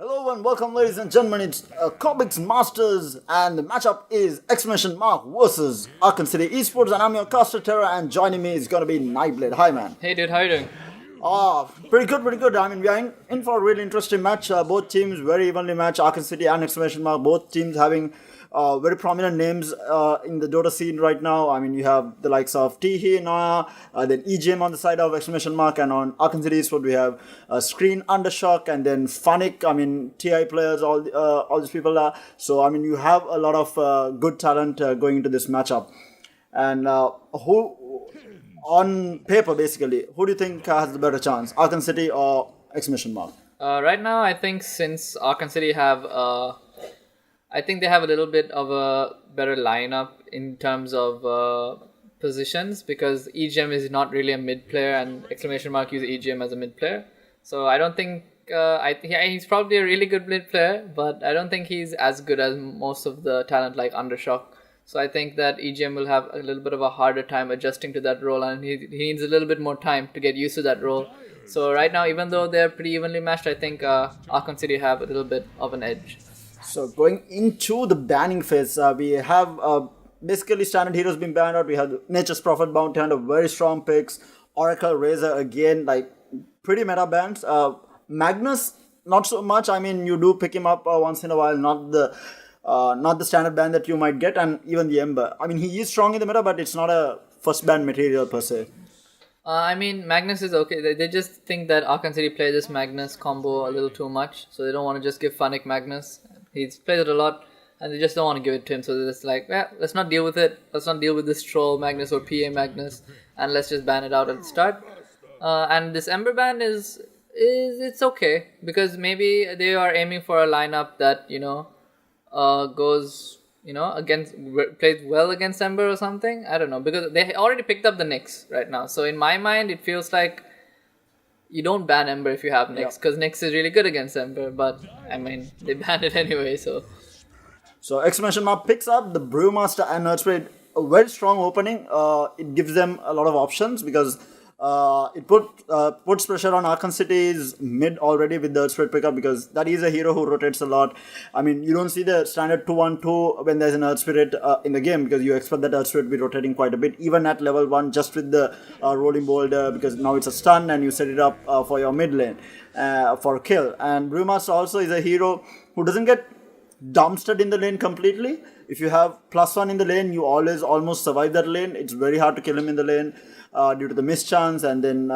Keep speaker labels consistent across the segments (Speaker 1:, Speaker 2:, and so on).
Speaker 1: Hello and welcome, ladies and gentlemen. It's Cobx Masters, and the matchup is Exclamation versus Aachen City Esports, and I'm your caster Terra, and joining me is going to be Nightblade. Hi, man.
Speaker 2: Hey dude, how you doing?
Speaker 1: Pretty good, pretty good. I mean, we are in for a really interesting match. Both teams very evenly matched. Aachen City and Exclamation both teams having very prominent names in the Dota scene right now. I mean, you have the likes of Tihi, Noah, then EGM on the side of Exclamation and on Aachen City Esports we have Screen, Undershock, and then Funnick. I mean, TI players, all these people are. So, I mean, you have a lot of good talent going into this matchup. And who on paper, basically, who do you think has the better chance, Aachen City or Exclamation Mark?
Speaker 2: Right now, I think since Aachen City have, I think they have a little bit of a better lineup in terms of positions because EGM is not really a mid player and Exclamation Mark use EGM as a mid player. So I don't think he's probably a really good mid player, but I don't think he's as good as most of the talent like Undershock. So I think that EGM will have a little bit of a harder time adjusting to that role, and he needs a little bit more time to get used to that role. So right now, even though they're pretty evenly matched, I think Aachen City have a little bit of an edge.
Speaker 1: So going into the banning phase, we have basically standard heroes being banned out. We have Nature's Prophet, Bounty Hunter, very strong picks. Oracle, Razor, again, like pretty meta bans. Magnus, not so much. I mean, you do pick him up once in a while, not the standard ban that you might get, and even the Ember. I mean, he is strong in the meta, but it's not a first ban material per se.
Speaker 2: I mean, Magnus is okay. They just think that Aachen City play this Magnus combo a little too much, so they don't want to just give Funnick Magnus. He's played it a lot, and they just don't want to give it to him. So they're just like, let's not deal with it. Let's not deal with this troll Magnus or PA Magnus, and let's just ban it out at the start. And this Ember ban is it's okay because maybe they are aiming for a lineup that goes against plays well against Ember or something. I don't know, because they already picked up the Nyx right now. So in my mind, it feels like you don't ban Ember if you have Nyx, because Nyx is really good against Ember, but I mean, they banned it anyway, so
Speaker 1: Exclamation Mark picks up the Brewmaster and Nerdspray, a very strong opening. It gives them a lot of options because it puts pressure on Aachen City's mid already with the Earthspread pickup, because that is a hero who rotates a lot. I mean, you don't see the standard 2-1-2 when there's an Earth Spirit in the game, because you expect that Earth Spirit to be rotating quite a bit, even at level 1, just with the Rolling Boulder, because now it's a stun and you set it up for your mid lane for a kill. And Brewmaster also is a hero who doesn't get dumpstered in the lane completely. If you have +1 in the lane, you always almost survive that lane. It's very hard to kill him in the lane due to the mischance, and then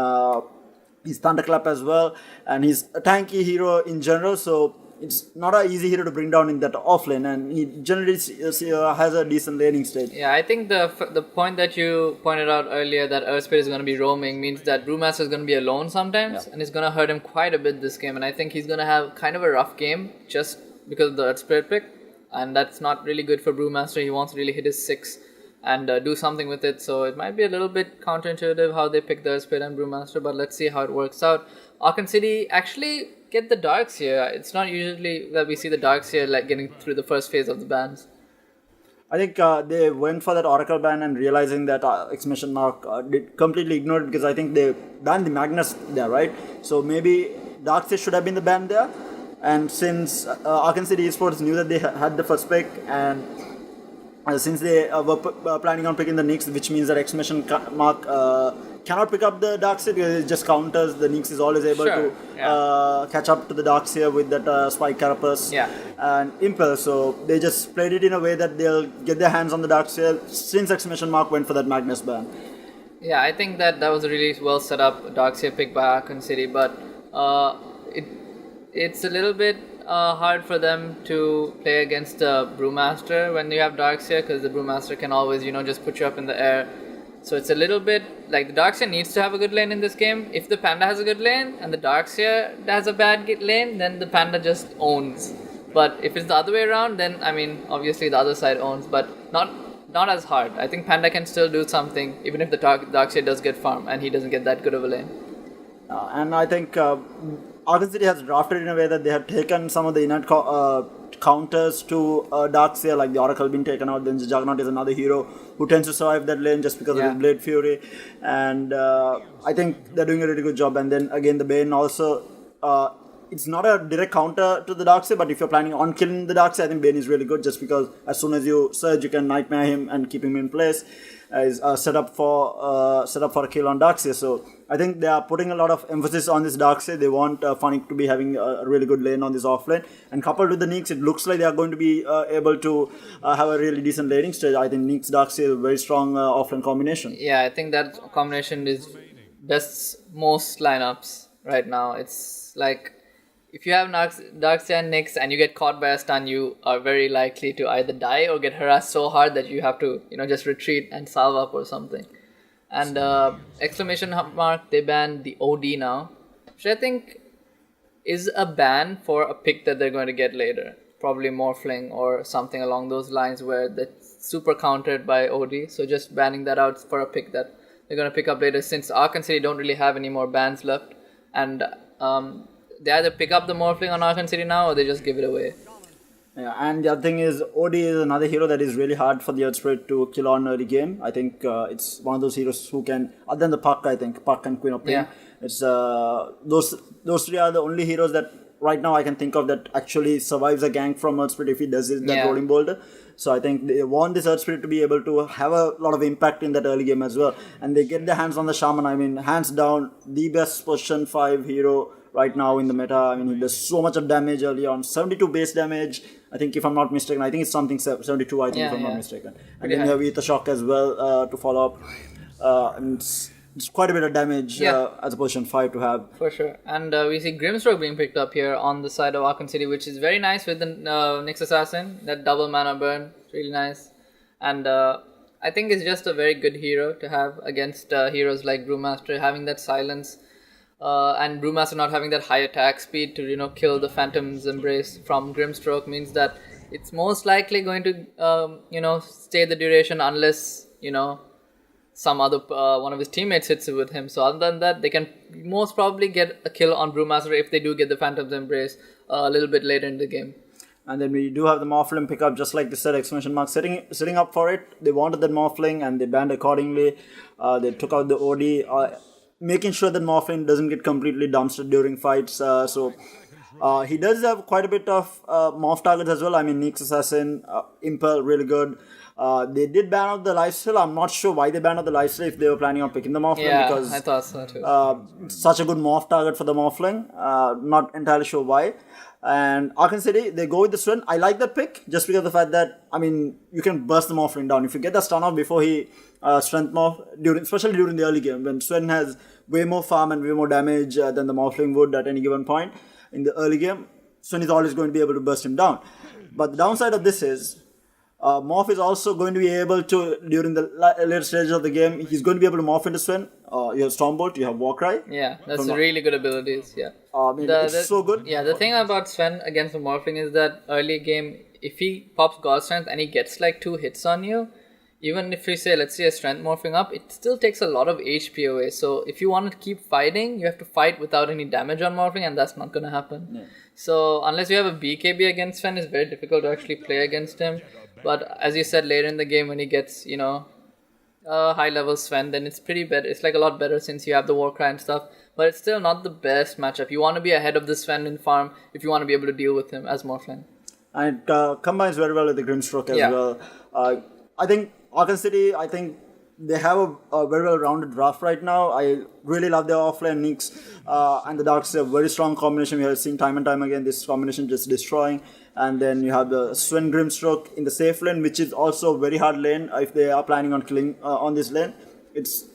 Speaker 1: he's Thunderclap as well, and he's a tanky hero in general, so it's not an easy hero to bring down in that off lane, and he generally has a decent laning state.
Speaker 2: Yeah, I think the point that you pointed out earlier, that Earthspirit is going to be roaming, means that Brewmaster is going to be alone sometimes, and it's going to hurt him quite a bit this game, and I think he's going to have kind of a rough game just because of the Earthspirit pick, and that's not really good for Brewmaster. He wants to really hit his 6 and do something with it, so it might be a little bit counterintuitive how they pick the Earthspirit and Brewmaster, but let's see how it works out. Aachen City actually get the Darks here. It's not usually that we see the Darks here like getting through the first phase of the bans.
Speaker 1: I think they went for that Oracle ban and realizing that Exclamation Mark did completely ignore it, because I think they banned the Magnus there, right? So maybe Darkseid should have been the ban there, and since Aachen City Esports knew that they had the first pick, and since they were planning on picking the Nyx, which means that Exclamation Mark cannot pick up the Darkseid because it just counters. The Nyx is always able to catch up to the Darkseid with that Spike Carapace and Impel. So they just played it in a way that they'll get their hands on the Darkseid since Exclamation Mark went for that Magnus ban.
Speaker 2: Yeah, I think that was a really well set up Darkseid pick by Aachen City, but it's a little bit hard for them to play against the Brewmaster when you have Darkseid, because the Brewmaster can always, just put you up in the air. So it's a little bit like the Darkseid needs to have a good lane in this game. If the Panda has a good lane and the Darkseid has a bad lane, then the Panda just owns. But if it's the other way around, then I mean, obviously the other side owns, but not as hard. I think Panda can still do something even if the Darkseid does get farm and he doesn't get that good of a lane.
Speaker 1: And I think Aachen City has drafted in a way that they have taken some of the innate counters to Darkseid, like the Oracle being taken out. Then the Juggernaut is another hero who tends to survive that lane just because of his Blade Fury, and I think they're doing a really good job. And then again, the Bane also it's not a direct counter to the Darkseid, but if you're planning on killing the Darkseid, I think Bane is really good just because as soon as you surge, you can Nightmare him and keep him in place. Is set up for a kill on Darkseid. So I think they are putting a lot of emphasis on this Darkseid. They want Funny to be having a really good lane on this offlane, and coupled with the Neeks, it looks like they are going to be able to have a really decent laning stage. I think Neeks Darkseid is a very strong offlane combination.
Speaker 2: Yeah, I think that combination is best most lineups right now. It's like if you have Darkseid and Nyx and you get caught by a stun, you are very likely to either die or get harassed so hard that you have to, just retreat and salve up or something. And exclamation mark, they banned the OD now, which I think is a ban for a pick that they're going to get later. Probably Morphling or something along those lines where that's super countered by OD. So just banning that out for a pick that they're going to pick up later, since Aachen City don't really have any more bans left. And they either pick up the Morphling on Aachen City now or they just give it away.
Speaker 1: Yeah, and the other thing is OD is another hero that is really hard for the Earth Spirit to kill on early game. I think it's one of those heroes who can, other than the Puck, I think, Puck and Queen of Pain.
Speaker 2: Yeah.
Speaker 1: It's those three are the only heroes that right now I can think of that actually survives a gank from Earth Spirit if he does it, that rolling boulder. So I think they want this Earth Spirit to be able to have a lot of impact in that early game as well. And they get their hands on the Shaman. I mean, hands down, the best position 5 hero right now in the meta. I mean, he does so much of damage early on. 72 base damage, I think, if I'm not mistaken. I think it's something 72, I think, if I'm not mistaken. And then you have Ether Shock as well to follow up. And it's quite a bit of damage as a position 5 to have.
Speaker 2: For sure. And we see Grimstroke being picked up here on the side of Aachen City, which is very nice with the Nyx Assassin. That double mana burn, really nice. And I think it's just a very good hero to have against heroes like Brewmaster, having that silence. And Brewmaster not having that high attack speed to kill the Phantom's Embrace from Grimstroke means that it's most likely going to stay the duration unless some other one of his teammates hits it with him. So other than that, they can most probably get a kill on Brewmaster if they do get the Phantom's Embrace a little bit later in the game.
Speaker 1: And then we do have the Morphling pickup, just like they said, exclamation mark, sitting up for it. They wanted that Morphling and they banned accordingly. They took out the OD, making sure that Morphling doesn't get completely dumpstered during fights. So he does have quite a bit of morph targets as well. I mean, Nyx Assassin, Impel, really good. They did ban out the lifesteal. I'm not sure why they banned out the lifesteal if they were planning on picking the Morphling, because
Speaker 2: I thought so too.
Speaker 1: Such a good morph target for the Morphling. Not entirely sure why. And Aachen City, they go with the Sven. I like that pick just because of the fact that, I mean, you can burst the Morphling down. If you get the stun off before he strength morph, especially during the early game, when Sven has way more farm and way more damage than the Morphling would at any given point in the early game, Sven is always going to be able to burst him down. But the downside of this is, Morph is also going to be able to, during the later stages of the game, he's going to be able to morph into Sven. You have Stormbolt, you have Warcry.
Speaker 2: Yeah, that's really good abilities, yeah.
Speaker 1: It's so good.
Speaker 2: Yeah, the thing about Sven against the Morphling is that early game, if he pops God Strength and he gets like 2 hits on you, even if we say, let's say a Strength Morphing up, it still takes a lot of HP away. So if you want to keep fighting, you have to fight without any damage on Morphling, and that's not going to happen. Yeah. So unless you have a BKB against Sven, it's very difficult to actually play against him. But as you said, later in the game when he gets, high level Sven, then it's pretty better. It's like a lot better since you have the Warcry and stuff. But it's still not the best matchup. You want to be ahead of the Sven in farm if you want to be able to deal with him as Morphling.
Speaker 1: And it combines very well with the Grimstroke as well. I think Aachen City, they have a very well-rounded draft right now. I really love their offlane Nyx and the Darks. A very strong combination. We have seen time and time again this combination just destroying. And then you have the Sven Grimstroke in the safe lane, which is also a very hard lane if they are planning on killing on this lane. It's,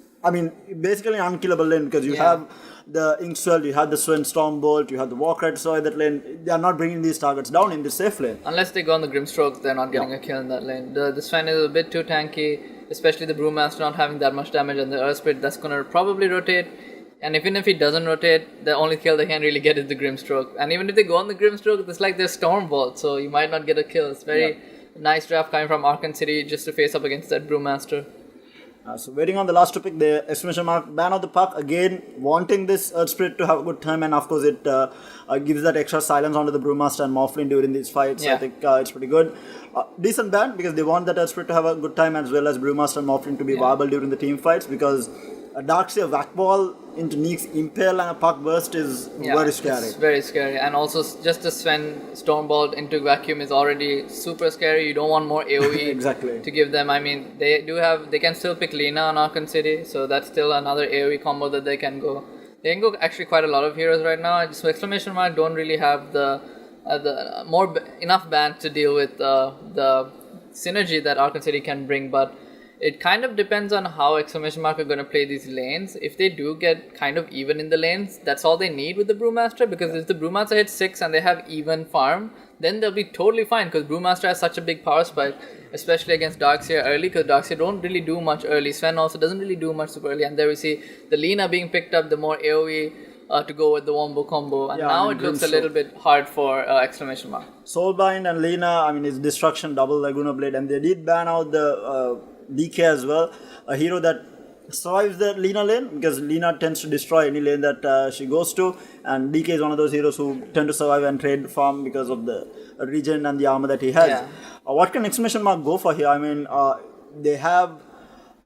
Speaker 1: basically an unkillable lane because you have the Inkswell, you have the Sven Stormbolt, you have the Warcry to destroy that lane. They are not bringing these targets down in the safe lane.
Speaker 2: Unless they go on the Grimstroke, they're not getting a kill in that lane. The Sven is a bit too tanky, especially the Brewmaster not having that much damage, and the Earth Spirit that's going to probably rotate. And even if he doesn't rotate, the only kill they can really get is the Grimstroke. And even if they go on the Grimstroke, it's like their Stormbolt, so you might not get a kill. It's very nice draft coming from Aachen City just to face up against that Brewmaster.
Speaker 1: So waiting on the last topic, the exclamation mark ban of the Puck, again wanting this Earth Spirit to have a good time, and of course it gives that extra silence onto the Brewmaster and Morphling during these fights. I think it's pretty good. Decent ban because they want that Earth Spirit to have a good time as well as Brewmaster and Morphling to be viable during the team fights, because a Darkseer whack ball into Neek's Impale and a Puck Burst is very scary.
Speaker 2: It's very scary. And also, just the Sven Stormbolt into Vacuum is already super scary. You don't want more AoE
Speaker 1: Exactly.
Speaker 2: to give them. I mean, they can still pick Lina on Aachen City, so that's still another AoE combo that they can go. They can go actually quite a lot of heroes right now. So Exclamation Mark don't really have enough band to deal with the synergy that Aachen City can bring, but it kind of depends on how Exclamation Mark are going to play these lanes. If they do get kind of even in the lanes, that's all they need with the Brewmaster, because if the Brewmaster hits 6 and they have even farm, then they'll be totally fine, because Brewmaster has such a big power spike, especially against Darkseer early, because Darkseer don't really do much early. Sven also doesn't really do much super early, and there we see the Lina being picked up, the more AoE to go with the Wombo combo, and now it looks a little bit hard for Exclamation Mark.
Speaker 1: Soulbind and Lina, I mean, it's Destruction, double Laguna Blade, and they did ban out the DK as well, a hero that survives the Lina lane, because Lina tends to destroy any lane that she goes to, and DK is one of those heroes who tend to survive and trade farm because of the regen and the armor that he has.
Speaker 2: Yeah.
Speaker 1: What can Exclamation Mark go for here? I mean, they have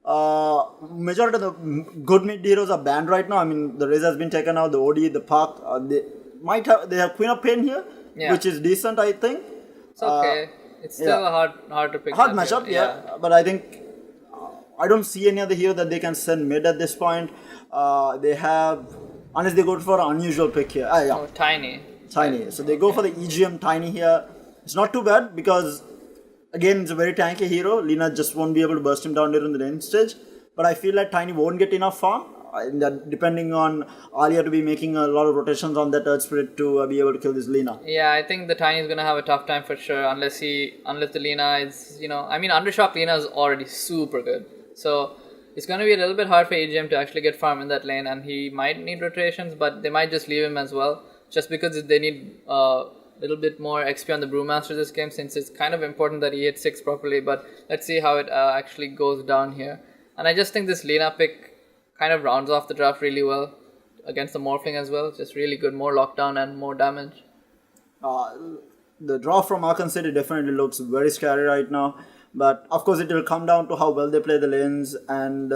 Speaker 1: majority of the good mid heroes are banned right now. I mean, the Razor has been taken out, the OD, the Park. They have Queen of Pain here, which is decent, I think.
Speaker 2: It's okay. It's still hard to pick.
Speaker 1: Hard matchup, yeah. But I think I don't see any other hero that they can send mid at this point. They have, unless they go for an unusual pick here.
Speaker 2: Oh, Tiny.
Speaker 1: So they go for the EGM Tiny here. It's not too bad, because again, it's a very tanky hero. Lina just won't be able to burst him down during the lane stage. But I feel like Tiny won't get enough farm. Depending on Alia to be making a lot of rotations on that Earth Spirit to be able to kill this Lina.
Speaker 2: Yeah, I think the Tiny is going to have a tough time for sure, unless the Lina is, I mean, Undershock Lina is already super good. So it's going to be a little bit hard for EGM to actually get farm in that lane, and he might need rotations, but they might just leave him as well, just because they need a little bit more XP on the Brewmaster this game, since it's kind of important that he hits 6 properly. But let's see how it actually goes down here. And I just think this Lina pick kind of rounds off the draft really well against the Morphling as well. Just really good, more lockdown and more damage.
Speaker 1: The draw from Aachen City definitely looks very scary right now. But of course, it will come down to how well they play the lanes and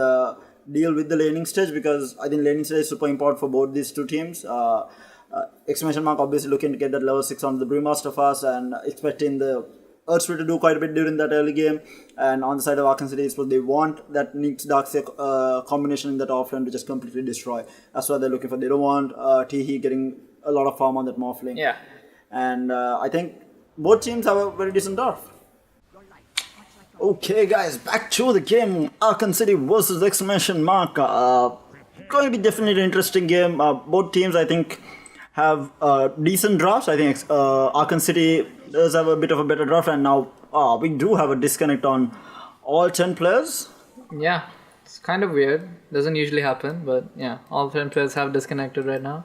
Speaker 1: deal with the laning stage, because I think laning stage is super important for both these two teams. Exclamation Mark obviously looking to get that level 6 on the Brewmaster fast and expecting the Earth Spirit to do quite a bit during that early game. And on the side of Aachen City, Esports, they want that Nyx Darkseer combination in that offlane to just completely destroy. That's what they're looking for. They don't want Teehee getting a lot of farm on that Morphling.
Speaker 2: Yeah.
Speaker 1: And I think both teams have a very decent draft. Okay, guys, back to the game. Aachen City versus Exclamation Mark. Going to be definitely an interesting game. Both teams, I think, have decent drafts. I think Aachen City does have a bit of a better draft, and now we do have a disconnect on all 10 players.
Speaker 2: Yeah, it's kind of weird. Doesn't usually happen, but yeah, all 10 players have disconnected right now.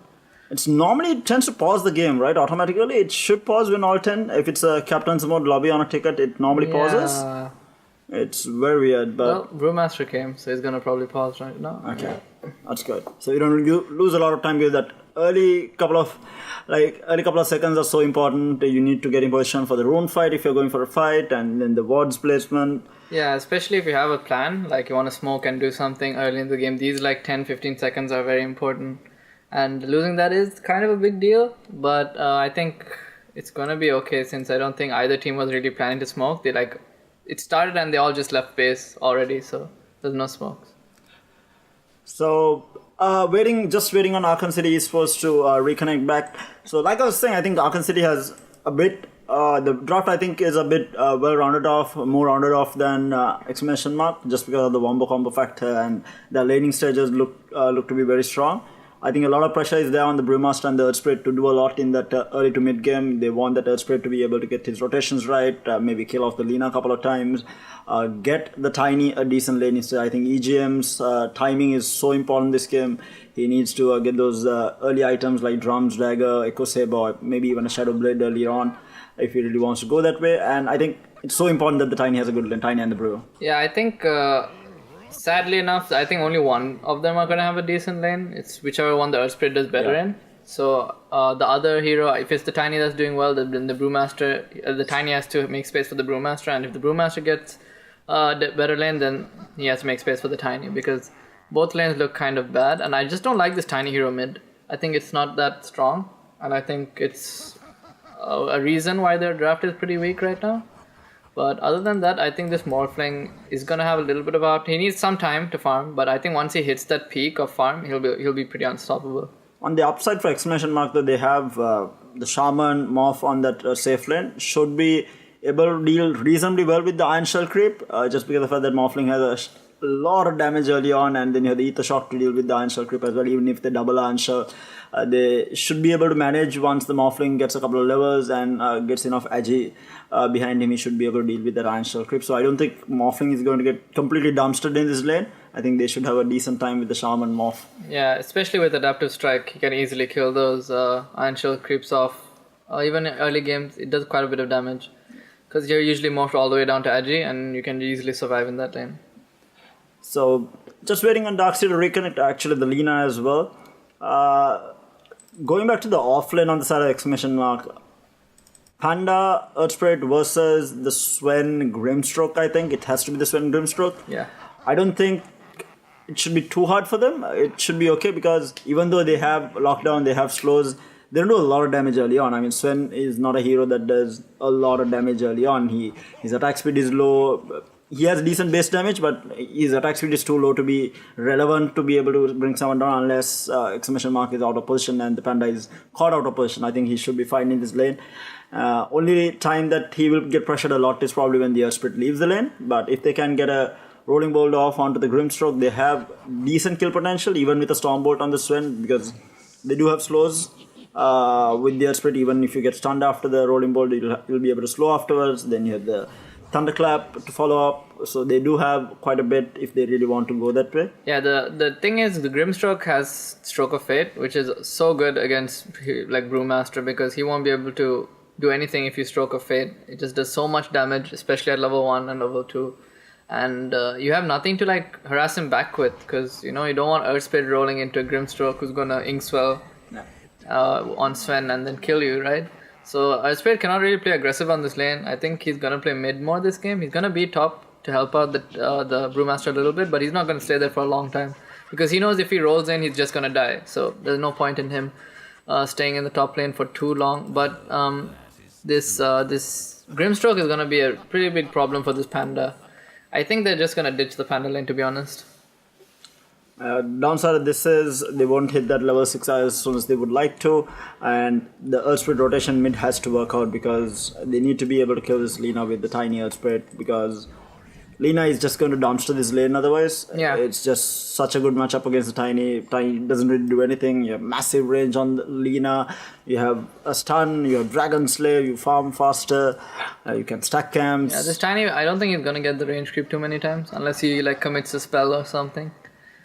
Speaker 1: It's normally it tends to pause the game, right? Automatically, it should pause when all 10. If it's a captain's mode lobby on a ticket, it normally pauses. It's very weird, but...
Speaker 2: Well, Brewmaster came, so he's gonna probably pause right now.
Speaker 1: Okay, that's good. So you don't lose a lot of time, because that early couple of seconds are so important. You need to get in position for the rune fight if you're going for a fight, and then the wards placement.
Speaker 2: Yeah, especially if you have a plan, like you want to smoke and do something early in the game. These 10-15 seconds are very important. And losing that is kind of a big deal, but I think it's gonna be okay, since I don't think either team was really planning to smoke. It started and they all just left base already, so there's no smokes.
Speaker 1: So waiting on Aachen City Esports to reconnect back. So like I was saying, I think Aachen City has a bit the draft I think is a bit more rounded off than Exclamation Mark, just because of the wombo combo factor, and the laning stages look to be very strong. I think a lot of pressure is there on the Brewmaster and the Earth Spirit to do a lot in that early to mid game. They want that Earth Spirit to be able to get his rotations right, maybe kill off the Lina a couple of times, get the Tiny a decent lane. So I think EGM's timing is so important this game. He needs to get those early items like Drums, Dagger, Echo Saber, or maybe even a Shadow Blade earlier on, if he really wants to go that way. And I think it's so important that the Tiny has a good lane, Tiny and the Brew.
Speaker 2: Yeah, I think... sadly enough, I think only one of them are going to have a decent lane. It's whichever one the Earth Spirit does better in. So the other hero, if it's the Tiny that's doing well, then the Brewmaster, the Tiny has to make space for the Brewmaster. And if the Brewmaster gets the better lane, then he has to make space for the Tiny. Because Both lanes look kind of bad, and I just don't like this tiny hero mid. I think it's not that strong, and I think it's a reason why their draft is pretty weak right now. But other than that, I think this Morphling is gonna have a little bit of out. He needs some time to farm, but I think once he hits that peak of farm, he'll be pretty unstoppable.
Speaker 1: On the upside for Exclamation Mark, that they have the Shaman Morph on that safe lane should be able to deal reasonably well with the Iron Shell creep, just because of the fact that Morphling has a lot of damage early on, and then you have the Ether Shock to deal with the Iron Shell creep as well. Even if they double Iron Shell, they should be able to manage once the Morphling gets a couple of levels and gets enough agi behind him. He should be able to deal with that Iron Shell creep. So I don't think Morphling is going to get completely dumpstered in this lane. I think they should have a decent time with the Shaman Morph.
Speaker 2: Yeah, especially with Adaptive Strike, he can easily kill those Iron Shell creeps off. Even in early games, it does quite a bit of damage. Because you're usually morphed all the way down to Agi, and you can easily survive in that lane.
Speaker 1: So, just waiting on Darkseid to reconnect, actually, the Lina as well. Going back to the offlane on the side of Exclamation Mark, Panda, Earthspirit versus the Sven Grimstroke, I think. It has to be the Sven Grimstroke.
Speaker 2: Yeah.
Speaker 1: I don't think it should be too hard for them. It should be okay because even though they have lockdown, they have slows, they don't do a lot of damage early on. I mean, Sven is not a hero that does a lot of damage early on. His attack speed is low. He has decent base damage, but his attack speed is too low to be relevant to be able to bring someone down unless Exclamation Mark is out of position and the Panda is caught out of position. I think he should be fine in this lane. Only time that he will get pressured a lot is probably when the Earthspirit leaves the lane. But if they can get a Rolling Bolt off onto the Grimstroke, they have decent kill potential even with a Stormbolt on the Sven because they do have slows. With the Earthspirit, even if you get stunned after the Rolling Bolt, you'll be able to slow afterwards. Then you have the Thunderclap to follow up. So they do have quite a bit if they really want to go that way.
Speaker 2: Yeah, the thing is, the Grimstroke has Stroke of Fate, which is so good against like Brewmaster because he won't be able to do anything if you Stroke of Fate. It just does so much damage, especially at level 1 and level 2. And you have nothing to like harass him back with because you don't want Earthspirit rolling into a Grimstroke who's gonna Inkswell on Sven and then kill you, right? So Earthspirit cannot really play aggressive on this lane. I think he's gonna play mid more this game. He's gonna be top to help out the Brewmaster a little bit, but he's not gonna stay there for a long time because he knows if he rolls in, he's just gonna die. So there's no point in him staying in the top lane for too long. But this Grimstroke is gonna be a pretty big problem for this Panda. I think they're just gonna ditch the Panda lane, to be honest.
Speaker 1: Downside of this is they won't hit that level 6 as soon as they would like to, and the Earthspirit rotation mid has to work out because they need to be able to kill this Lina with the tiny Earthspirit because Lina is just going to dumpster this lane otherwise.
Speaker 2: Yeah.
Speaker 1: It's just such a good matchup against the Tiny. Tiny doesn't really do anything. You have massive range on the Lina. You have a stun. You have Dragon Slave. You farm faster. You can stack camps.
Speaker 2: Yeah, this Tiny, I don't think he's going to get the range creep too many times unless he like commits a spell or something.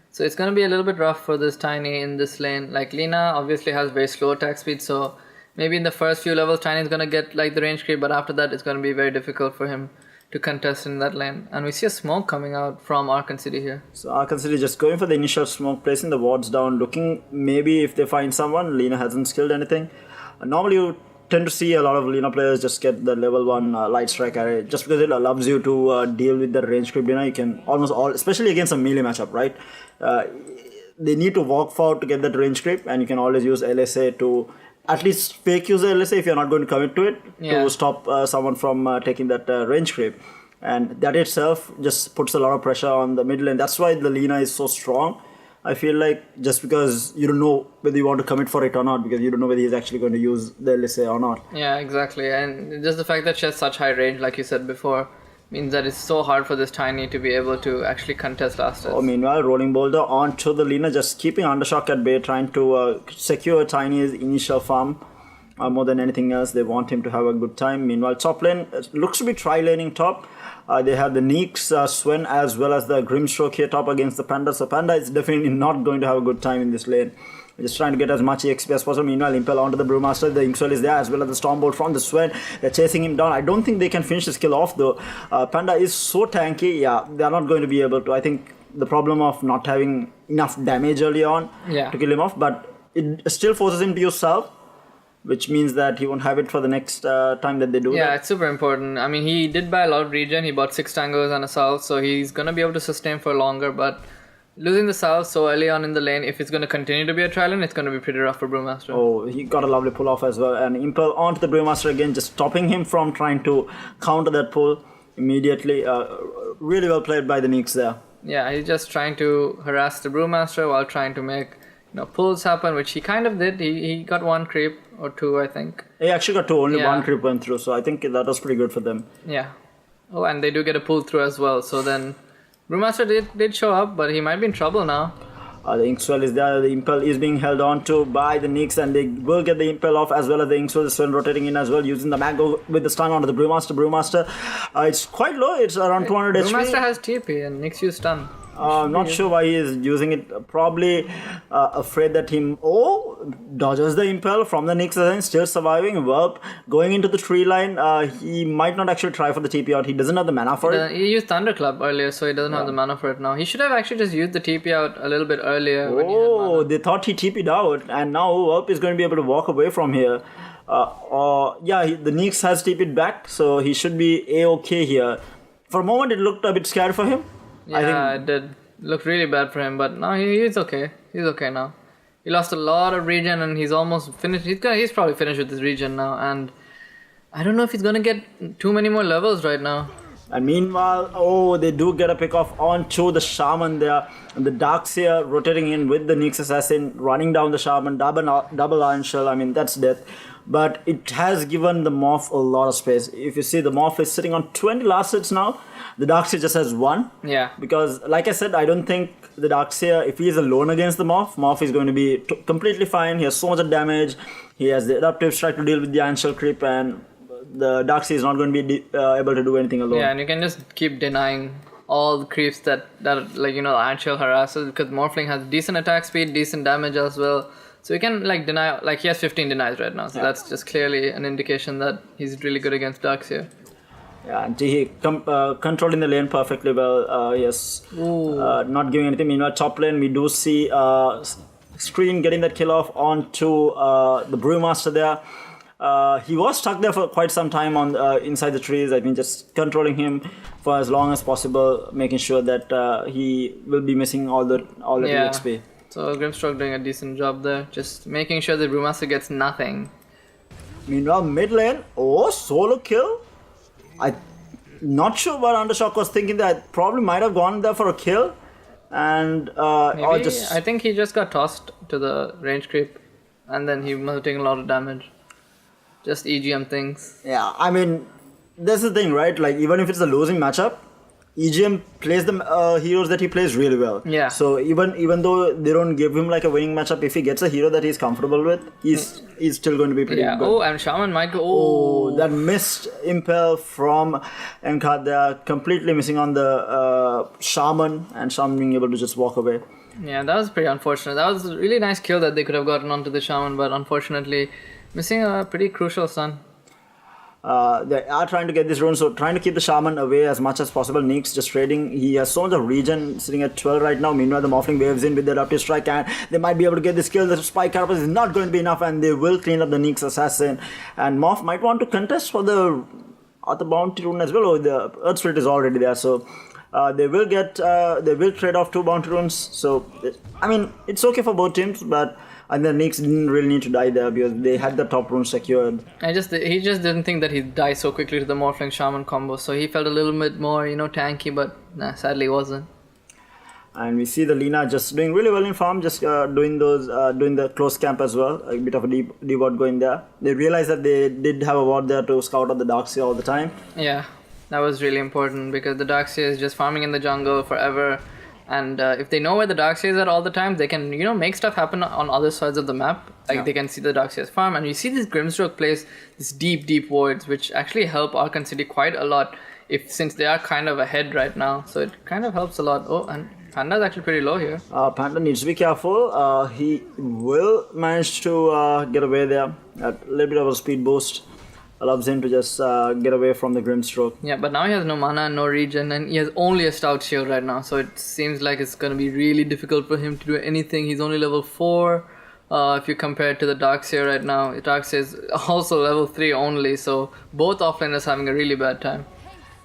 Speaker 2: So it's going to be a little bit rough for this Tiny in this lane. Like Lina obviously has very slow attack speed, so maybe in the first few levels Tiny is going to get like the range creep, but after that it's going to be very difficult for him to contest in that lane. And we see a smoke coming out from Aachen City here.
Speaker 1: So Aachen City just going for the initial smoke, placing the wards down, looking maybe if they find someone. Lina hasn't skilled anything. Normally you tend to see a lot of Lina players just get the level 1 light strike array just because it allows you to deal with the range creep Lina. You can almost all, especially against a melee matchup, right? They need to walk forward to get that range creep, and you can always use LSA to at least fake use LSA if you're not going to commit to it to stop someone from taking that range creep. And that itself just puts a lot of pressure on the mid lane. That's why the Lina is so strong. I feel like just because you don't know whether you want to commit for it or not, because you don't know whether he's actually going to use the LSA or not.
Speaker 2: Yeah, exactly. And just the fact that she has such high range, like you said before, means that it's so hard for this Tiny to be able to actually contest last hits.
Speaker 1: Oh, meanwhile, Rolling Boulder onto the Lina, just keeping Undershock at bay, trying to secure Tiny's initial farm. More than anything else, they want him to have a good time. Meanwhile, top lane looks to be tri-laning top. They have the Neeks, Sven, as well as the Grimstroke here top against the Panda. So Panda is definitely not going to have a good time in this lane. Just trying to get as much EXP as possible. Meanwhile, Impel onto the Brewmaster. The Inkswell is there, as well as the Stormbolt from the Sven. They're chasing him down. I don't think they can finish this kill off though. Panda is so tanky. Yeah, they're not going to be able to. I think the problem of not having enough damage early on to kill him off, but it still forces him to use Salve, which means that he won't have it for the next time that they do that.
Speaker 2: Yeah, it's super important. I mean, he did buy a lot of regen. He bought 6 tangos and a Salve, so he's going to be able to sustain for longer, but Losing the salve so early on in the lane, if it's going to continue to be a trial lane, it's going to be pretty rough for Brewmaster.
Speaker 1: Oh, he got a lovely pull off as well. And Impel onto the Brewmaster again, just stopping him from trying to counter that pull immediately. Really well played by the Nyx there.
Speaker 2: Yeah, he's just trying to harass the Brewmaster while trying to make pulls happen, which he kind of did. He got one creep or two, I think.
Speaker 1: He actually got two, only
Speaker 2: Yeah.
Speaker 1: one creep went through, so I think that was pretty good for them.
Speaker 2: Yeah. Oh, and they do get a pull through as well. So then Brewmaster did show up, but he might be in trouble now.
Speaker 1: The Inkswell is there, the Impel is being held on to by the Nyx, and they will get the Impel off as well as the Inkswell is rotating in as well, using the Mango with the stun onto the Brewmaster. It's quite low, it's around 200
Speaker 2: Brewmaster
Speaker 1: HP.
Speaker 2: has TP and Nyx use stun.
Speaker 1: I'm not sure why he is using it. Probably afraid that he dodges the Impel from the Nyx again, still surviving. Well, going into the tree line, he might not actually try for the TP out. He doesn't have the mana for it.
Speaker 2: He used Thunderclap earlier, so he doesn't have the mana for it now. He should have actually just used the TP out a little bit earlier. When he had mana.
Speaker 1: They thought he TP'd out, and now Whelp is going to be able to walk away from here. The Nyx has TP'd back, so he should be A-okay here. For a moment, it looked a bit scary for him.
Speaker 2: Yeah, it did. Looked really bad for him, but now he's okay. He's okay now. He lost a lot of regen and he's almost finished. He's probably finished with his regen now, and I don't know if he's gonna get too many more levels right now.
Speaker 1: And meanwhile, they do get a pick off onto the Shaman there. And the Darkseer rotating in with the Nyx Assassin, running down the Shaman, double Iron Shell. I mean, that's death. But it has given the Morph a lot of space. If you see, the Morph is sitting on 20 last hits now. The Darkseer just has one.
Speaker 2: Yeah.
Speaker 1: Because, like I said, I don't think the Darkseer, if he is alone against the Morph is going to be completely fine. He has so much of damage. He has the Adaptive Strike to deal with the Iron Shell creep, and the Darkseer is not going to be able to do anything alone.
Speaker 2: Yeah, and you can just keep denying all the creeps that Iron Shell harasses, because Morphling has decent attack speed, decent damage as well. So you can deny, he has 15 denies right now. So that's just clearly an indication that he's really good against Darkseer.
Speaker 1: Yeah, and he controlling the lane perfectly well. Yes, not giving anything. Meanwhile, top lane, we do see Screen getting that kill off onto the Brewmaster there. He was stuck there for quite some time on inside the trees. I think just controlling him for as long as possible, making sure that he will be missing all the XP.
Speaker 2: So Grimstroke doing a decent job there, just making sure the Brewmaster gets nothing.
Speaker 1: Meanwhile, mid lane, solo kill. I'm not sure what Undershock was thinking. That probably might have gone there for a kill, and
Speaker 2: I think he just got tossed to the range creep, and then he must have taken a lot of damage. Just EGM things.
Speaker 1: Yeah, I mean, that's the thing, right? Like, even if it's a losing matchup, EGM plays the heroes that he plays really well.
Speaker 2: Yeah.
Speaker 1: So even though they don't give him like a winning matchup, if he gets a hero that he's comfortable with, he's still going to be pretty good.
Speaker 2: Oh, and Shaman might go.
Speaker 1: That missed Impel from Enkard there, completely missing on the Shaman, and Shaman being able to just walk away.
Speaker 2: Yeah, that was pretty unfortunate. That was a really nice kill that they could have gotten onto the Shaman, but unfortunately, missing a pretty crucial stun.
Speaker 1: They are trying to get this rune, so trying to keep the Shaman away as much as possible. Nyx just trading. He has so much of regen, sitting at 12 right now. Meanwhile, the Morphling waves in with the Adaptive Strike, and they might be able to get this kill. The Spike Carapace is not going to be enough, and they will clean up the Nyx Assassin. And Morph might want to contest for the other bounty rune as well. Oh, the Earth Spirit is already there, so they will trade off 2 bounty runes. So, I mean, it's okay for both teams, but. And then Nyx didn't really need to die there because they had the top rune secured.
Speaker 2: He just didn't think that he'd die so quickly to the Morphling Shaman combo, so he felt a little bit more, tanky, but sadly wasn't.
Speaker 1: And we see the Lina just doing really well in farm, just doing the close camp as well. A bit of a deep ward going there. They realized that they did have a ward there to scout out the Darkseer all the time.
Speaker 2: Yeah, that was really important because the Darkseer is just farming in the jungle forever. And if they know where the Darkseer is at all the time, they can, make stuff happen on other sides of the map. They can see the Darkseer's farm. And you see this Grimstroke plays these deep wards, which actually help Aachen City quite a lot since they are kind of ahead right now. So it kind of helps a lot. Oh, and Panda's actually pretty low here.
Speaker 1: Panda needs to be careful. He will manage to get away there. A little bit of a speed boost allows him to just get away from the Grimstroke.
Speaker 2: Yeah, but now he has no mana and no regen, and he has only a stout shield right now, so it seems like it's going to be really difficult for him to do anything. He's only level 4 if you compare it to the Darkseer right now. Darkseer is also level 3 only, so both offlaners having a really bad time.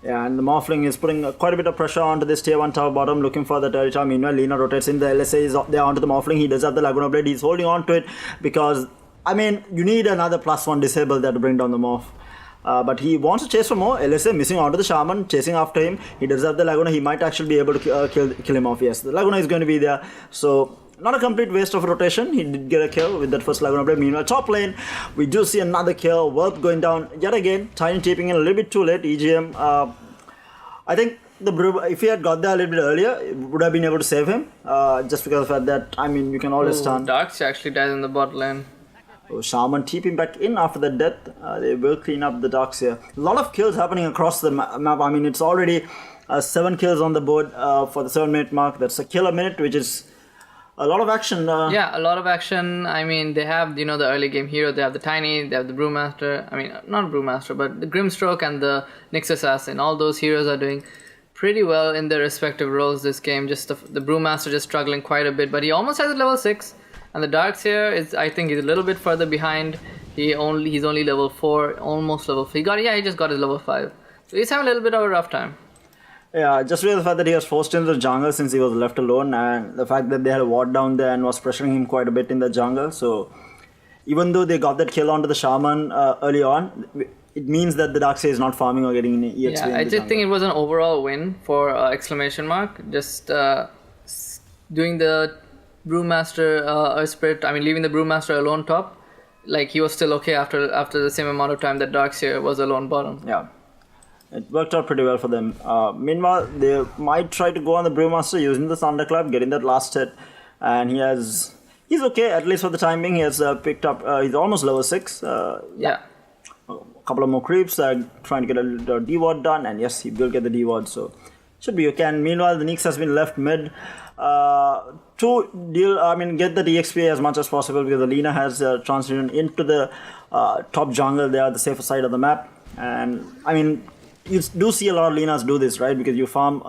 Speaker 1: Yeah, and the Morphling is putting quite a bit of pressure onto this tier 1 tower bottom, looking for the territory. Meanwhile, Lina rotates in. The LSA is up there onto the Morphling. He does have the Laguna Blade. He's holding on to it because, I mean, you need another +1 disable there to bring down the Morph. But he wants to chase for more. LSA missing onto the Shaman, chasing after him. He does have the Laguna. He might actually be able to kill him off. Yes, the Laguna is going to be there. So, not a complete waste of rotation. He did get a kill with that first Laguna Blade. Meanwhile, top lane, we do see another kill. Warp going down yet again. Tiny TPing in a little bit too late. EGM, I think if he had got there a little bit earlier, it would have been able to save him. Just because of the fact that, I mean, you can always stun.
Speaker 2: Darks actually dies in the bot lane.
Speaker 1: Shaman TPing back in after the death. They will clean up the Darks here. A lot of kills happening across the map. I mean, it's already 7 kills on the board for the 7-minute mark. That's a kill a minute, which is a lot of action.
Speaker 2: Yeah, a lot of action. I mean, they have, the early game hero. They have the Tiny, they have the Brewmaster. I mean, not Brewmaster, but the Grimstroke and the Nyx Assassin. All those heroes are doing pretty well in their respective roles this game. Just the Brewmaster just struggling quite a bit, but he almost has a level 6. And the Darks here is, I think, he's a little bit further behind. He's only level 4, almost level 5. He just got his level 5. So he's having a little bit of a rough time.
Speaker 1: Yeah, just because the fact that he was forced into the jungle since he was left alone, and the fact that they had a ward down there and was pressuring him quite a bit in the jungle. So even though they got that kill onto the Shaman early on, it means that the Darkseid is not farming or getting any EXP.
Speaker 2: Yeah, I just think it was an overall win for Exclamation Mark. Just doing the Brewmaster Spirit, leaving the Brewmaster alone top. Like, he was still okay after the same amount of time that Darkseid was alone bottom.
Speaker 1: Yeah. It worked out pretty well for them. Meanwhile, they might try to go on the Brewmaster using the Thunderclap, getting that last hit. And he's okay, at least for the time being. He has picked up, he's almost level 6.
Speaker 2: Yeah.
Speaker 1: A couple of more creeps, trying to get a D-ward done. And yes, he will get the D-ward, so should be okay. And meanwhile, the Nyx has been left mid to get the EXP as much as possible, because the Lina has transitioned into the top jungle there, the safer side of the map. And, I mean, you do see a lot of Linas do this, right? Because you farm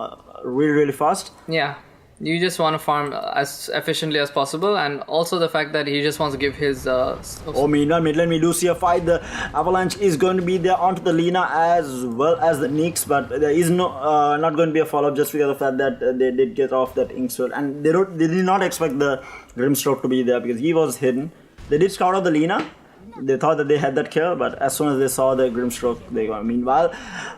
Speaker 1: really, really fast.
Speaker 2: Yeah, you just want to farm as efficiently as possible, and also the fact that he just wants to give his...
Speaker 1: Meanwhile, mid lane, we do see a fight. The Avalanche is going to be there onto the Lina as well as the Nyx, but there is not going to be a follow-up just because of the fact that they did get off that Inksword, and they did not expect the Grimstroke to be there because he was hidden. They did scout out the Lina. They thought that they had that kill, but as soon as they saw the Grimstroke, they got. Meanwhile,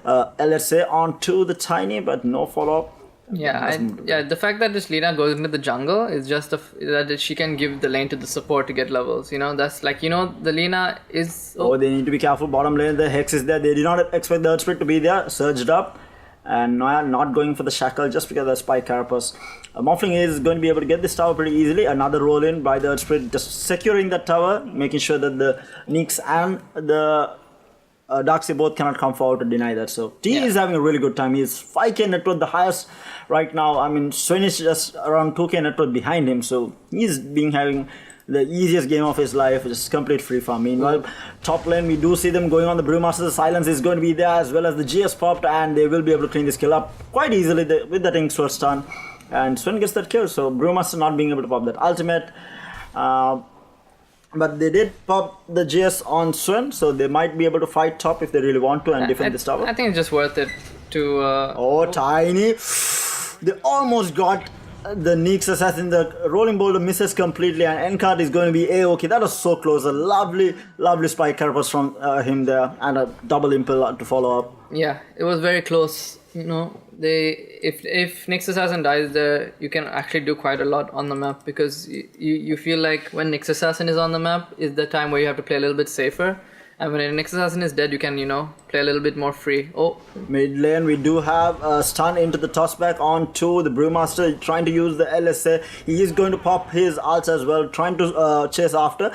Speaker 1: LSA onto the Tiny, but no follow-up.
Speaker 2: Yeah, the fact that this Lina goes into the jungle is just that she can give the lane to the support to get levels. That's like, the Lina is...
Speaker 1: they need to be careful. Bottom lane, the Hex is there. They did not expect the Earth Spirit to be there. Surged up. And not going for the Shackle just because of the Spike Carapace. Morphling is going to be able to get this tower pretty easily. Another roll in by the Earth Spirit, just securing that tower, making sure that the Nyx and the Darkseid both cannot come forward to deny that. So T is having a really good time. He's 5k net worth, the highest right now. I mean, Sven is just around 2k net worth behind him. So he's having the easiest game of his life, just complete free farm. Meanwhile, top lane, we do see them going on the Brewmaster. The silence is going to be there, as well as the GS popped, and they will be able to clean this kill up quite easily with that Inksword stun. And Sven gets that kill, so Brewmaster not being able to pop that ultimate. But they did pop the GS on Sven, so they might be able to fight top if they really want to and defend this tower.
Speaker 2: I think it's just worth it to...
Speaker 1: Tiny. They almost got the Nyx Assassin. The Rolling Boulder misses completely, and Encard is going to be A-OK. That was so close. A lovely Spike Carapace from him there, and a double Impel to follow up.
Speaker 2: Yeah, it was very close. If Nyx Assassin dies there, you can actually do quite a lot on the map, because you feel like when Nyx Assassin is on the map is the time where you have to play a little bit safer. And when Nyx Assassin is dead, you can, play a little bit more free.
Speaker 1: Mid lane, we do have a stun into the tossback onto the Brewmaster, trying to use the LSA. He is going to pop his ults as well, trying to chase after.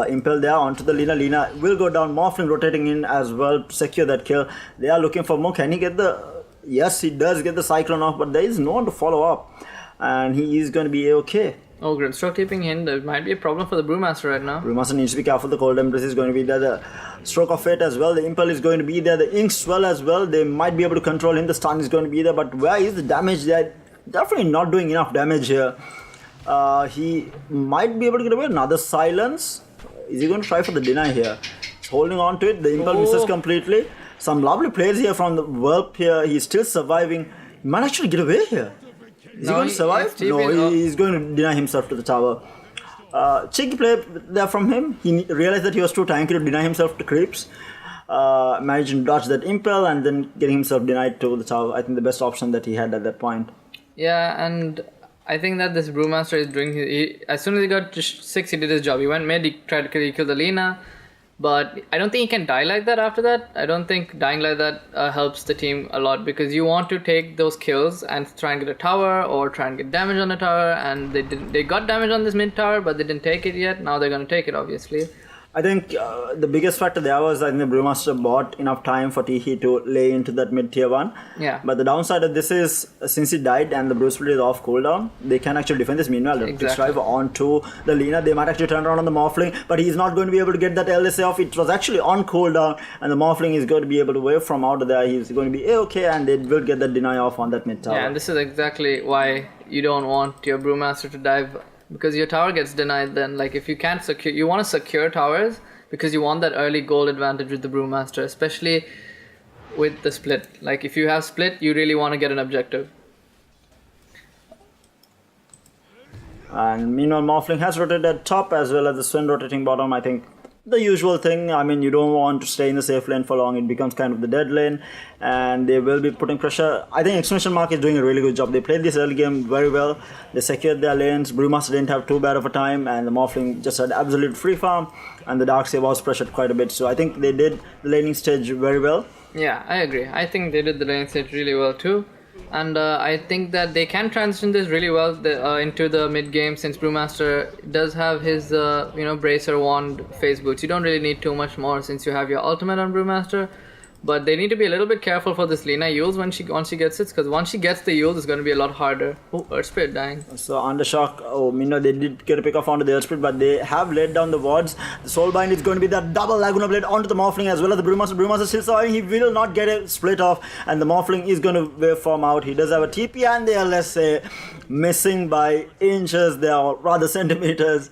Speaker 1: Impel there onto the Lina. Lina will go down. Morphling rotating in as well to secure that kill. They are looking for more. Can he get the... Yes, he does get the Cyclone off, but there is no one to follow up. And he is going to be okay.
Speaker 2: Grimstroke tipping in. There might be a problem for the Brewmaster right now.
Speaker 1: Brewmaster needs to be careful. The Cold Empress is going to be there. The Stroke of Fate as well. The Impel is going to be there. The Inkswell as well. They might be able to control him. The stun is going to be there. But where is the damage? They're definitely not doing enough damage here. He might be able to get away. Another silence. Is he going to try for the deny here? He's holding on to it. The Impel misses completely. Some lovely plays here from the Whelp here. He's still surviving. He might actually get away here. Is he going to survive? No, he's going to deny himself to the tower. Cheeky play there from him. He realized that he was too tanky to deny himself to creeps. Managing to dodge that impel and then getting himself denied to the tower. I think the best option that he had at that point.
Speaker 2: Yeah, and I think that this Brewmaster is doing as soon as he got to 6, he did his job. He went mid, he tried to kill the Lina. But I don't think he can die like that after that. I don't think dying like that helps the team a lot, because you want to take those kills and try and get a tower or try and get damage on the tower, and they got damage on this mid tower, but they didn't take it yet. Now they're going to take it, obviously.
Speaker 1: I think the biggest factor there was, I think the Brewmaster bought enough time for Tihi to lay into that mid tier 1.
Speaker 2: Yeah.
Speaker 1: But the downside of this is, since he died and the Brew Split is off cooldown, they can actually defend this. Meanwhile, the Pix Drive onto the Lina, they might actually turn around on the Morphling, but he's not going to be able to get that LSA off. It was actually on cooldown, and the Morphling is going to be able to wave from out of there. He's going to be okay, and they will get that deny off on that mid tower.
Speaker 2: Yeah, and this is exactly why you don't want your Brewmaster to dive, because your tower gets denied then. Like, if you can't secure, you want to secure towers, because you want that early gold advantage with the Brewmaster, especially with the split. Like, if you have split, you really want to get an objective.
Speaker 1: And meanwhile, Morphling has rotated top as well as the Sven rotating bottom. I think the usual thing. I mean, you don't want to stay in the safe lane for long. It becomes kind of the dead lane, and they will be putting pressure. I think Exclamation Mark is doing a really good job. They played this early game very well. They secured their lanes. Brewmaster didn't have too bad of a time, and the Morphling just had absolute free farm, and the Darkseer was pressured quite a bit. So I think they did the laning stage very well.
Speaker 2: Yeah, I agree. I think they did the laning stage really well too. And I think that they can transition this really well into the mid game, since Brewmaster does have his Bracer Wand phase boots. You don't really need too much more since you have your ultimate on Brewmaster. But they need to be a little bit careful for this Lina Yules once she gets it, because once she gets the Yules, it's going to be a lot harder. Oh, Earth Spirit dying.
Speaker 1: So Undershock, they did get a pick off onto the Earth Spirit, but they have laid down the wards. The Soulbind is going to be that double Laguna Blade onto the Morphling as well as the Brewmaster. Brewmaster still surviving. He will not get a split off, and the Morphling is going to waveform out. He does have a TP and the LSA missing by inches there, or rather centimeters,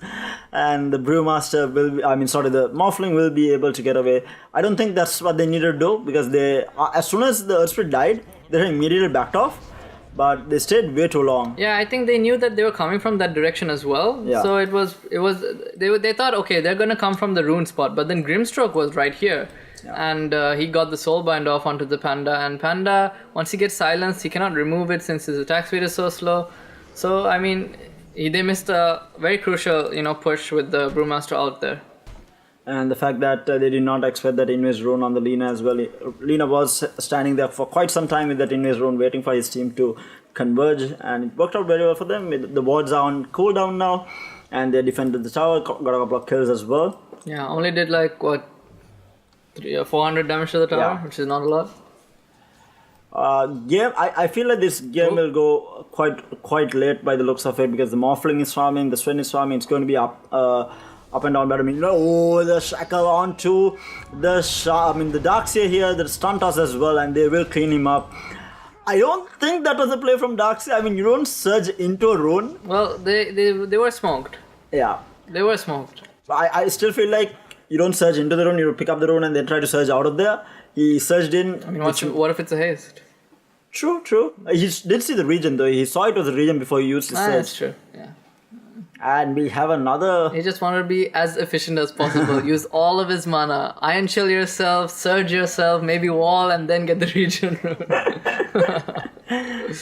Speaker 1: and the Brewmaster the Morphling will be able to get away. I don't think that's what they needed to do, because they, as soon as the Earth Spirit died, they immediately backed off, but they stayed way too long.
Speaker 2: Yeah, I think they knew that they were coming from that direction as well.
Speaker 1: Yeah.
Speaker 2: So they thought, okay, they're gonna come from the rune spot, but then Grimstroke was right here. Yeah. And he got the Soulbind off onto the Panda, and Panda, once he gets silenced, he cannot remove it since his attack speed is so slow. So I mean, they missed a very crucial push with the Brewmaster out there.
Speaker 1: And the fact that they did not expect that Invis Rune on the Lina as well. Lina was standing there for quite some time with that Invis Rune, waiting for his team to converge, and it worked out very well for them. The wards are on cooldown now, and they defended the tower, got a couple of kills as well.
Speaker 2: Yeah, only did 300 or 400 damage to the tower, which is not a lot.
Speaker 1: I feel like this game will go quite late by the looks of it, because the Morphling is farming, the Sven is farming. It's going to be up and down battle. The Shackle onto the Darkseer here, the Stuntos as well, and they will clean him up. I don't think that was a play from Darkseer. I mean, you don't surge into a rune.
Speaker 2: Well, they were smoked.
Speaker 1: Yeah.
Speaker 2: They were smoked.
Speaker 1: I still feel like you don't surge into the rune, you pick up the rune and then try to surge out of there. He surged in.
Speaker 2: I mean, what if it's a haste?
Speaker 1: True. He did see the region though. He saw it was a region before he used his surge.
Speaker 2: That's true, yeah.
Speaker 1: And we have another...
Speaker 2: He just wanted to be as efficient as possible. Use all of his mana. Iron Chill yourself, surge yourself, maybe wall, and then get the region rune.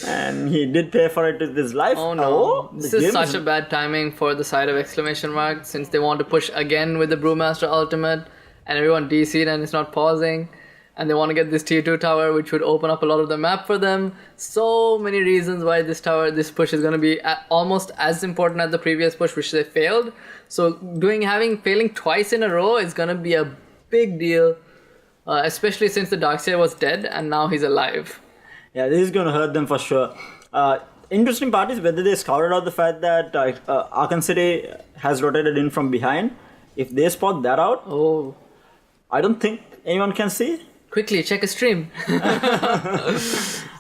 Speaker 1: And he did pay for it with his life.
Speaker 2: Oh no. This is such a bad timing for the side of Exclamation Mark, since they want to push again with the Brewmaster ultimate, and everyone DC'd and it's not pausing. And they want to get this tier 2 tower, which would open up a lot of the map for them. So many reasons why this push is going to be almost as important as the previous push, which they failed. So failing twice in a row is going to be a big deal, especially since the Darkseer was dead and now he's alive.
Speaker 1: Yeah, this is going to hurt them for sure. Interesting part is whether they scouted out the fact that Aachen City has rotated in from behind. If they spot that out, I don't think anyone can see.
Speaker 2: Quickly, check a stream.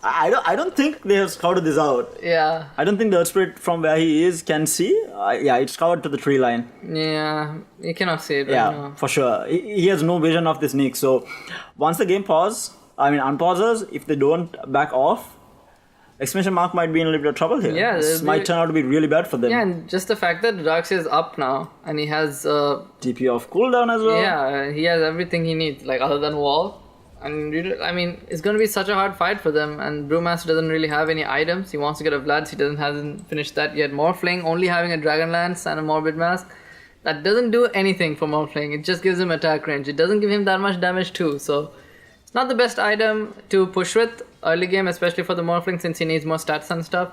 Speaker 1: I don't think they have scouted this out.
Speaker 2: Yeah.
Speaker 1: I don't think the Earth Spirit from where he is can see. Yeah, it's covered to the tree line.
Speaker 2: Yeah, you cannot see it right
Speaker 1: Yeah,
Speaker 2: now.
Speaker 1: for sure. He has no vision of this Nyx. So once the game unpauses, if they don't back off, Exclamation Mark might be in a little bit of trouble here.
Speaker 2: Yeah,
Speaker 1: this might turn out to be really bad for them.
Speaker 2: Yeah, and just the fact that Darkseid is up now and he has
Speaker 1: TP off cooldown as well.
Speaker 2: yeah, he has everything he needs, like other than wall. And it's going to be such a hard fight for them. And Brewmaster doesn't really have any items. He wants to get a Vlad's. He hasn't finished that yet. Morphling only having a Dragonlance and a Morbid Mask. That doesn't do anything for Morphling. It just gives him attack range. It doesn't give him that much damage too. So it's not the best item to push with early game, especially for the Morphling, since he needs more stats and stuff.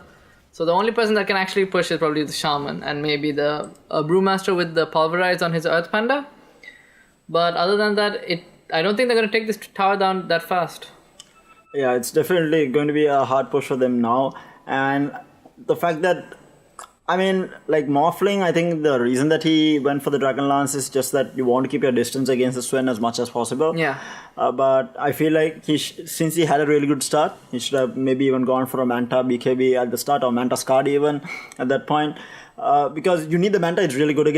Speaker 2: So the only person that can actually push is probably the Shaman and maybe the Brewmaster with the Pulverize on his Earth Panda. But other than that, I don't think they're going to take this tower down that fast.
Speaker 1: Yeah, it's definitely going to be a hard push for them now. And the fact that, Morphling, I think the reason that he went for the Dragonlance is just that you want to keep your distance against the Sven as much as possible.
Speaker 2: Yeah.
Speaker 1: But I feel like since he had a really good start, he should have maybe even gone for a Manta BKB at the start, or Manta Scard even at that point. Because you need the Manta, it's really good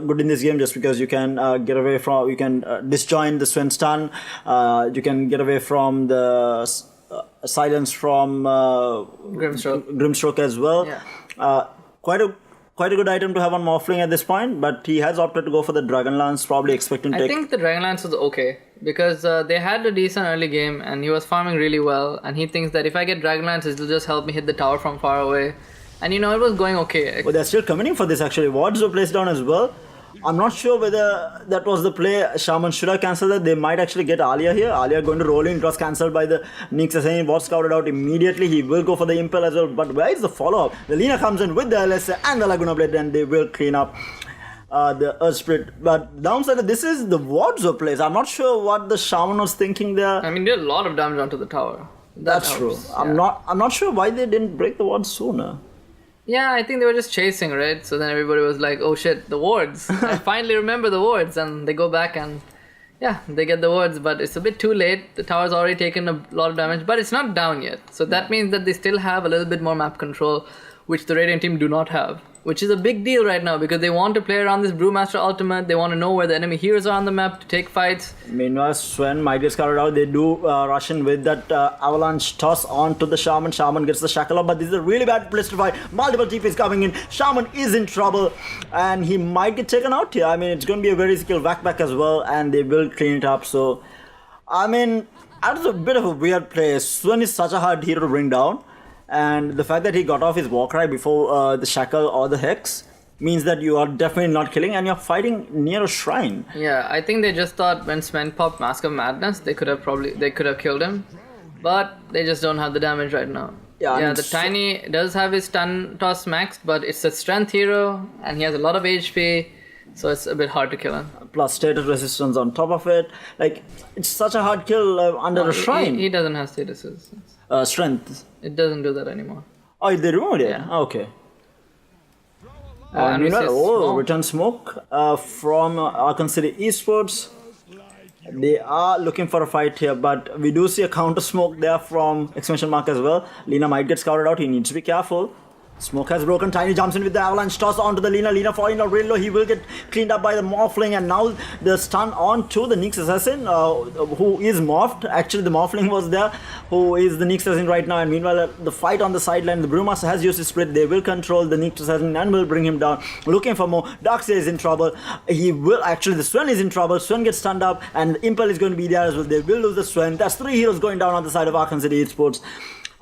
Speaker 1: good in this game, just because you can get away from, you can disjoin the Sven stun, you can get away from the silence from Grimstroke as well.
Speaker 2: Yeah.
Speaker 1: Quite a good item to have on Morphling at this point, but he has opted to go for the Dragonlance, probably expecting to
Speaker 2: I think the Dragonlance was okay because they had a decent early game and he was farming really well, and he thinks that if I get Dragonlance, it'll just help me hit the tower from far away. And it was going okay.
Speaker 1: But they're still coming for this actually. Wards were placed down as well. I'm not sure whether that was the play. Shaman should have cancelled that. They might actually get Alia here. Alia going to roll in. It was cancelled by the Nyx. Saying was scouted out immediately. He will go for the Impel as well. But where is the follow-up? The Lina comes in with the LSA and the Laguna Blade, and they will clean up the Earth Spirit. But downside, this is the Wards were placed. I'm not sure what the Shaman was thinking there.
Speaker 2: They did a lot of damage onto the tower.
Speaker 1: That's true. I'm not sure why they didn't break the Wards sooner.
Speaker 2: Yeah, I think they were just chasing, right? So then everybody was like, oh shit, the wards. I finally remember the wards. And they go back and, yeah, they get the wards. But it's a bit too late. The tower's already taken a lot of damage. But it's not down yet. So that means that they still have a little bit more map control, which the Radiant team do not have. Which is a big deal right now because they want to play around this Brewmaster ultimate. They want to know where the enemy heroes are on the map to take fights.
Speaker 1: Meanwhile, Sven might get scouted out. They do rush in with that avalanche toss onto the Shaman. Shaman gets the shackle up, but this is a really bad place to fight. Multiple TPs coming in. Shaman is in trouble, and he might get taken out here. It's going to be a very skilled whack-back as well, and they will clean it up. So, that was a bit of a weird play. Sven is such a hard hero to bring down. And the fact that he got off his Warcry before the Shackle or the Hex means that you are definitely not killing and you're fighting near a shrine.
Speaker 2: Yeah, I think they just thought when Sven popped Mask of Madness, they could have killed him. But they just don't have the damage right now. Yeah, the Tiny does have his stun toss maxed, but it's a strength hero and he has a lot of HP. So it's a bit hard to kill him.
Speaker 1: Plus status resistance on top of it. It's such a hard kill under a shrine.
Speaker 2: He doesn't have status resistance.
Speaker 1: Strength.
Speaker 2: It doesn't do that anymore.
Speaker 1: Oh, they removed it?
Speaker 2: Yeah.
Speaker 1: Okay.
Speaker 2: And
Speaker 1: return smoke from Aachen City Esports. They are looking for a fight here, but we do see a counter smoke there from Exclamation Mark as well. Lina might get scouted out. He needs to be careful. Smoke has broken. Tiny jumps in with the avalanche toss onto the Lina. Lina falling down real low. He will get cleaned up by the Morphling, and now the stun onto the Nyx Assassin, who is morphed. Actually, the Morphling was there, who is the Nyx Assassin right now. And meanwhile, the fight on the sideline, the Brewmaster has used his split. They will control the Nyx Assassin and will bring him down. Looking for more. Darkseid is in trouble. The Sven is in trouble. Sven gets stunned up, and Impel is going to be there as well. They will lose the Sven. That's 3 heroes going down on the side of Aachen City Esports.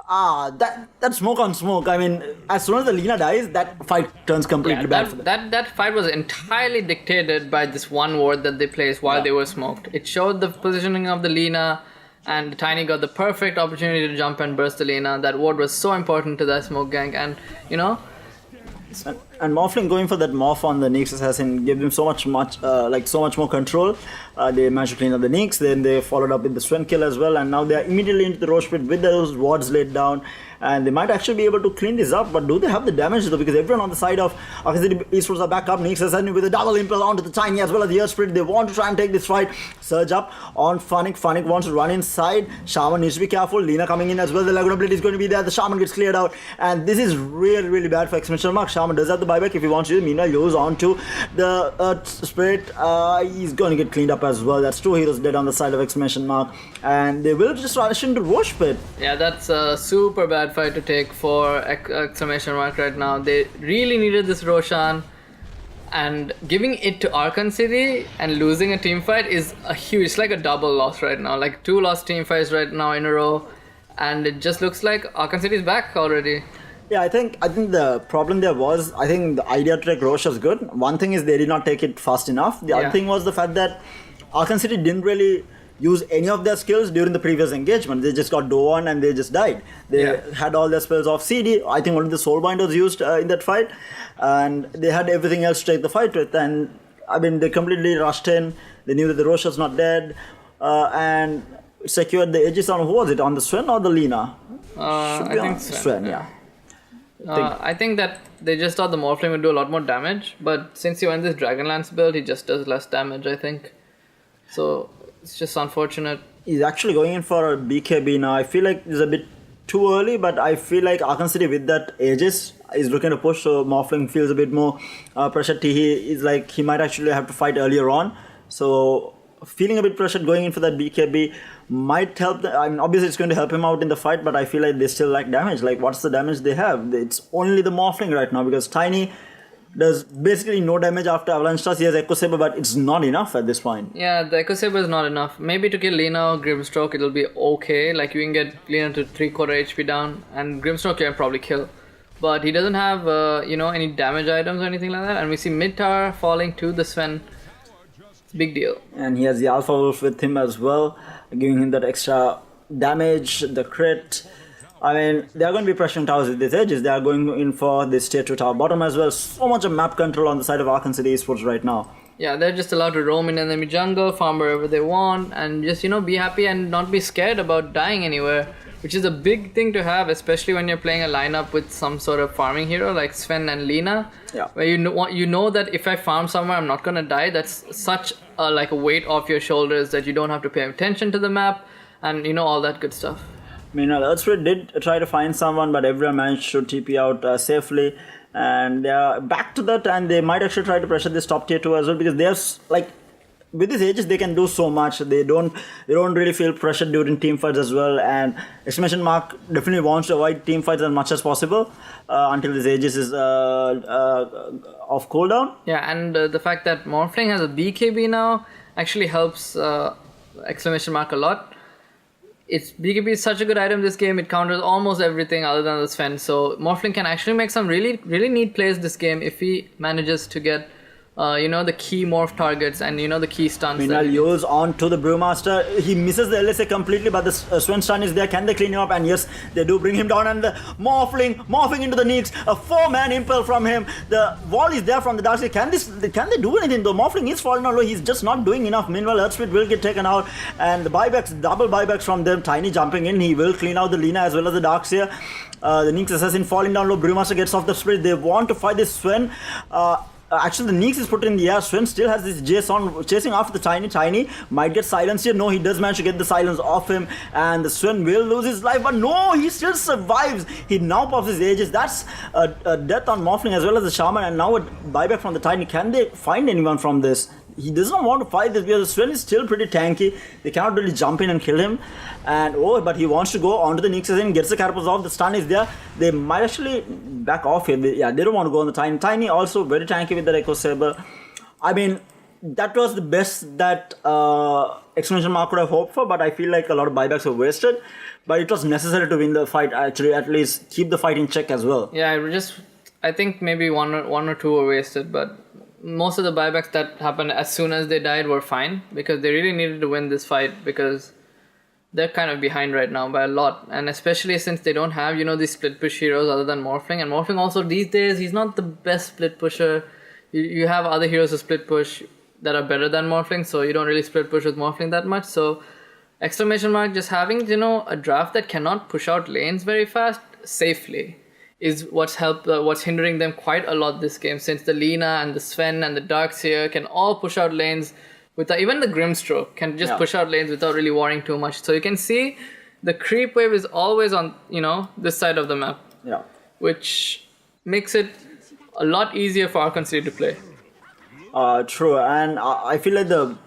Speaker 1: That smoke on smoke. As soon as the Lina dies, that fight turns completely bad for them.
Speaker 2: That fight was entirely dictated by this one ward that they placed while they were smoked. It showed the positioning of the Lina, and Tiny got the perfect opportunity to jump and burst the Lina. That ward was so important to that smoke gang, and
Speaker 1: And Morphling going for that morph on the Nyx Assassin gave them so much more control. They managed to clean up the Nyx, then they followed up with the Sven kill as well, and now they are immediately into the Roche Pit with those wards laid down. and they might actually be able to clean this up. But do they have the damage though? Because everyone on the side of Aachen City Esports are back up. Nix is with a double impel onto the Tiny as well as the Earth Spirit. They want to try and take this fight. Surge up on Funnick. Funnick wants to run inside. Shaman needs to be careful. Lina coming in as well. The Laguna Blade is going to be there. The Shaman gets cleared out, and this is really, really bad for Exclamation Mark. Shaman does have the buyback if he wants to. Meanwhile, goes on to the Earth Spirit. He's going to get cleaned up as well. That's 2 heroes dead on the side of Exclamation Mark, and they will just rush into Roche Pit.
Speaker 2: Yeah, that's a super bad fight to take for Exclamation Mark right now. They really needed this Roshan, and giving it to Aachen City and losing a team fight is a huge, it's like a double loss right now. Like 2 lost team fights right now in a row, and it just looks like Aachen City is back already.
Speaker 1: Yeah, I think the problem there was, I think the idea to take Roche was good. One thing is they did not take it fast enough. The other thing was the fact that Aachen City didn't really use any of their skills during the previous engagement. They just got Doan and they just died. They had all their spells off CD. I think only the Soulbinder was used in that fight, and they had everything else to take the fight with. And I mean, they completely rushed in. They knew that the Roche was not dead, and secured the edges on, who was it, on the Sven or the Lina?
Speaker 2: I think
Speaker 1: Sven, yeah.
Speaker 2: I think that they just thought the Morphling would do a lot more damage, but since he went this Dragonlance build, he just does less damage, I think. So it's just unfortunate.
Speaker 1: He's actually going in for a BKB now. I feel like it's a bit too early, but I feel like Aachen City with that Aegis is looking to push, so Morphling feels a bit more pressured. He is like, he might actually have to fight earlier on. So feeling a bit pressured going in for that BKB might help. I mean, obviously it's going to help him out in the fight, but I feel like they still lack damage. Like, what's the damage they have? It's only the Morphling right now, because Tiny does basically no damage after Avalanche Toss. He has Echo Saber, but it's not enough at this point.
Speaker 2: Yeah, the Echo Saber is not enough. Maybe to kill Lina or Grimstroke, it'll be okay. Like, you can get Lina to 3/4 HP down, and Grimstroke you can probably kill. But he doesn't have, any damage items or anything like that. And we see mid tower falling to the Sven. Big deal.
Speaker 1: And he has the Alpha Wolf with him as well, giving him that extra damage, the crit. I mean, they are going to be pressuring towers with these edges. They are going in for this tier 2 tower bottom as well. So much of map control on the side of Aachen City Esports right now.
Speaker 2: Yeah, they're just allowed to roam in enemy jungle, farm wherever they want, and just, be happy and not be scared about dying anywhere, which is a big thing to have, especially when you're playing a lineup with some sort of farming hero like Sven and Lina.
Speaker 1: Yeah.
Speaker 2: Where you know that if I farm somewhere, I'm not gonna die. That's such a weight off your shoulders that you don't have to pay attention to the map, and all that good stuff.
Speaker 1: Meanwhile, Earthspirit did try to find someone, but everyone managed to TP out safely, and they are back to that, and they might actually try to pressure this top tier 2 as well, because they're with these ages they can do so much. They don't really feel pressured during team fights as well, and Exclamation Mark definitely wants to avoid team fights as much as possible until this ages is off cooldown.
Speaker 2: Yeah, and the fact that Morphling has a BKB now actually helps Exclamation Mark a lot. BKB is such a good item this game. It counters almost everything other than the Sven. So Morphling can actually make some really, really neat plays this game if he manages to get the key morph targets and the key stuns.
Speaker 1: Meanwhile, Yo's on to the Brewmaster. He misses the LSA completely, but the Sven stun is there. Can they clean him up? And yes, they do bring him down. And the morphing into the Nix. A 4-man impel from him. The wall is there from the Darkseid. Can they do anything though? Morphling is falling down low. He's just not doing enough. Meanwhile, Earthspirit will get taken out, and the double buybacks from them. Tiny jumping in. He will clean out the Lina as well as the Darkseid. The Nix Assassin falling down low. Brewmaster gets off the Spirit. They want to fight this Sven. Actually, the Nix is put in the air. Sven still has this Jace on, chasing after the Tiny. Tiny might get silenced here. No, he does manage to get the silence off him, and the Sven will lose his life. But no, he still survives. He now pops his Aegis. That's a death on Morphling as well as the Shaman, and now a buyback from the Tiny. Can they find anyone from this? He does not want to fight this because Sven is still pretty tanky. They cannot really jump in and kill him. But he wants to go onto the Nix and gets the Carapace off. The stun is there. They might actually back off here. They don't want to go on the Tiny. Tiny also very tanky with the Echo Saber. I mean, that was the best that Exclamation Mark could have hoped for, but I feel like a lot of buybacks were wasted. But it was necessary to win the fight, actually, at least keep the fight in check as well.
Speaker 2: Yeah, I think maybe one or two were wasted, but most of the buybacks that happened as soon as they died were fine, because they really needed to win this fight, because they're kind of behind right now by a lot, and especially since they don't have these split push heroes other than Morphling, and Morphling also these days he's not the best split pusher. You have other heroes who split push that are better than Morphling, so you don't really split push with Morphling that much. So Exclamation Mark just having a draft that cannot push out lanes very fast safely is what's hindering them quite a lot this game, since the Lina and the Sven and the Darkseer can all push out lanes without, even the Grimstroke can just push out lanes without really worrying too much. So you can see the creep wave is always on, this side of the map.
Speaker 1: Yeah.
Speaker 2: Which makes it a lot easier for Archon City to play.
Speaker 1: True, and I feel like the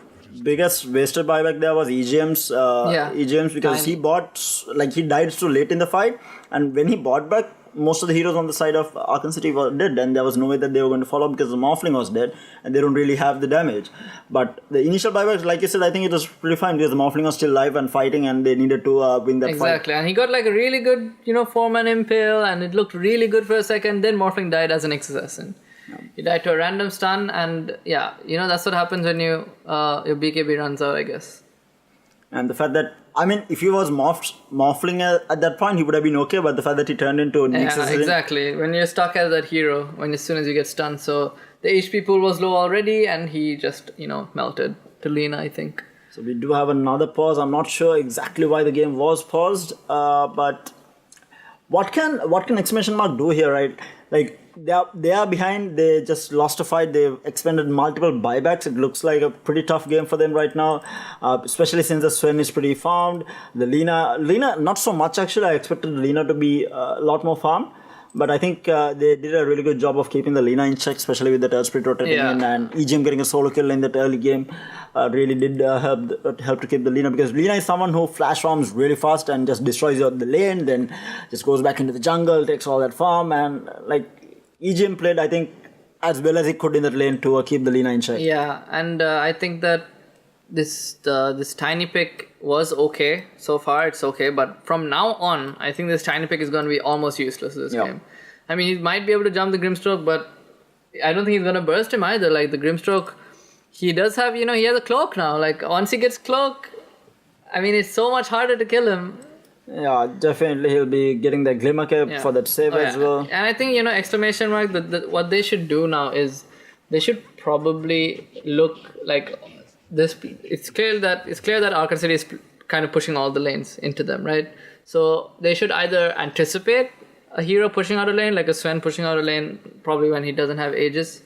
Speaker 1: biggest wasted buyback there was EGM's. EGM's, because he died so late in the fight, and when he bought back, most of the heroes on the side of Arkham City were dead, and there was no way that they were going to follow because the Morphling was dead, and they don't really have the damage. But the initial buyback, like you said, I think it was pretty fine because the Morphling was still live and fighting, and they needed to win that fight.
Speaker 2: Exactly, and he got like a really good, 4-man impale, and it looked really good for a second. Then Morphling died as an X-Assassin. Yeah. He died to a random stun, and that's what happens when your BKB runs out, I guess.
Speaker 1: And the fact that, if he was Morphling at that point, he would have been okay, but the fact that he turned into an X-Assassin...
Speaker 2: Yeah, exactly. When you're stuck as that hero, as soon as you get stunned, so the HP pool was low already, and he just, melted to Lina, I think.
Speaker 1: So we do have another pause. I'm not sure exactly why the game was paused, but what can Exclamation Mark do here, right? Like, they are behind. They just lost a fight. They've expended multiple buybacks. It looks like a pretty tough game for them right now, especially since the Sven is pretty farmed. The Lina, not so much actually. I expected Lina to be a lot more farmed. But I think they did a really good job of keeping the Lina in check, especially with the Turret Spirit rotating in, and EGM getting a solo kill in that early game really did help to keep the Lina, because Lina is someone who flash farms really fast and just destroys the lane, then just goes back into the jungle, takes all that farm, and EGM played, I think, as well as he could in that lane to keep the Lina in check.
Speaker 2: Yeah, and I think that this tiny pick was okay so far. It's okay, but from now on, I think this tiny pick is going to be almost useless in this game. He might be able to jump the Grimstroke, but I don't think he's going to burst him either. Like the Grimstroke, he does have, he has a cloak now. Like once he gets cloak, it's so much harder to kill him.
Speaker 1: Yeah, definitely he'll be getting the Glimmer Cape for that save as well. And
Speaker 2: I think, Exclamation Mark, what they should do now is they should probably look like this. It's clear that Arkham City is kind of pushing all the lanes into them, right? So they should either anticipate a hero pushing out a lane, like a Sven pushing out a lane, probably when he doesn't have Aegis.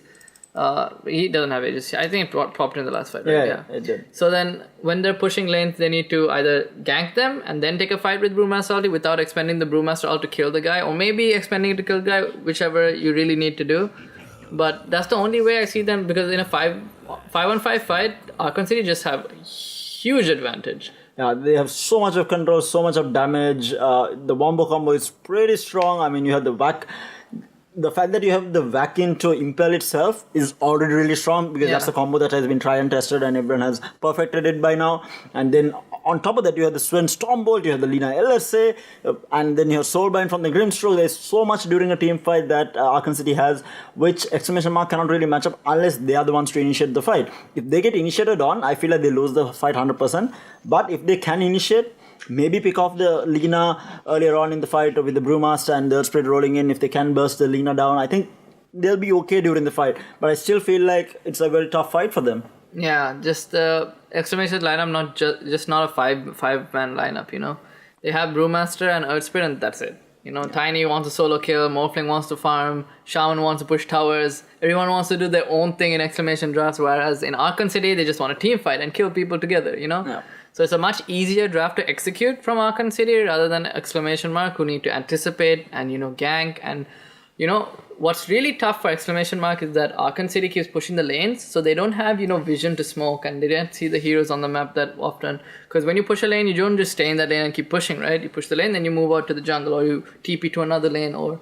Speaker 2: He doesn't have Aegis. I think it popped in the last fight, right?
Speaker 1: Yeah, it did.
Speaker 2: So then, when they're pushing lanes, they need to either gank them and then take a fight with Brewmaster ulti without expending the Brewmaster ult to kill the guy, or maybe expending it to kill the guy, whichever you really need to do. But that's the only way I see them, because in a 5-on-5 fight, Arkham City just have huge advantage.
Speaker 1: Yeah, they have so much of control, so much of damage. The wombo combo is pretty strong. You have the whack. The fact that you have the whack into impel itself is already really strong, because that's a combo that has been tried and tested and everyone has perfected it by now. And then on top of that, you have the Sven Stormbolt, you have the Lina LSA, and then you have Soulbind from the Grimstroke. There's so much during a team fight that Arkham City has, which Exclamation Mark cannot really match up unless they are the ones to initiate the fight. If they get initiated on, I feel like they lose the fight 100%. But if they can initiate, maybe pick off the Lina earlier on in the fight with the Brewmaster and the Spirit rolling in. If they can burst the Lina down, I think they'll be okay during the fight. But I still feel like it's a very tough fight for them.
Speaker 2: Yeah, just the Exclamation lineup, not a five-man lineup, They have Brewmaster and Earth Spirit, and that's it. Tiny wants a solo kill, Morphling wants to farm, Shaman wants to push towers, everyone wants to do their own thing in Exclamation drafts, whereas in Arkham City, they just want to team fight and kill people together,
Speaker 1: Yeah.
Speaker 2: So it's a much easier draft to execute from Arkham City rather than Exclamation Mark, who need to anticipate and, gank. And, what's really tough for Exclamation Mark is that Arkham City keeps pushing the lanes, so they don't have, vision to smoke, and they don't see the heroes on the map that often. Because when you push a lane, you don't just stay in that lane and keep pushing, right? You push the lane, then you move out to the jungle, or you TP to another lane, or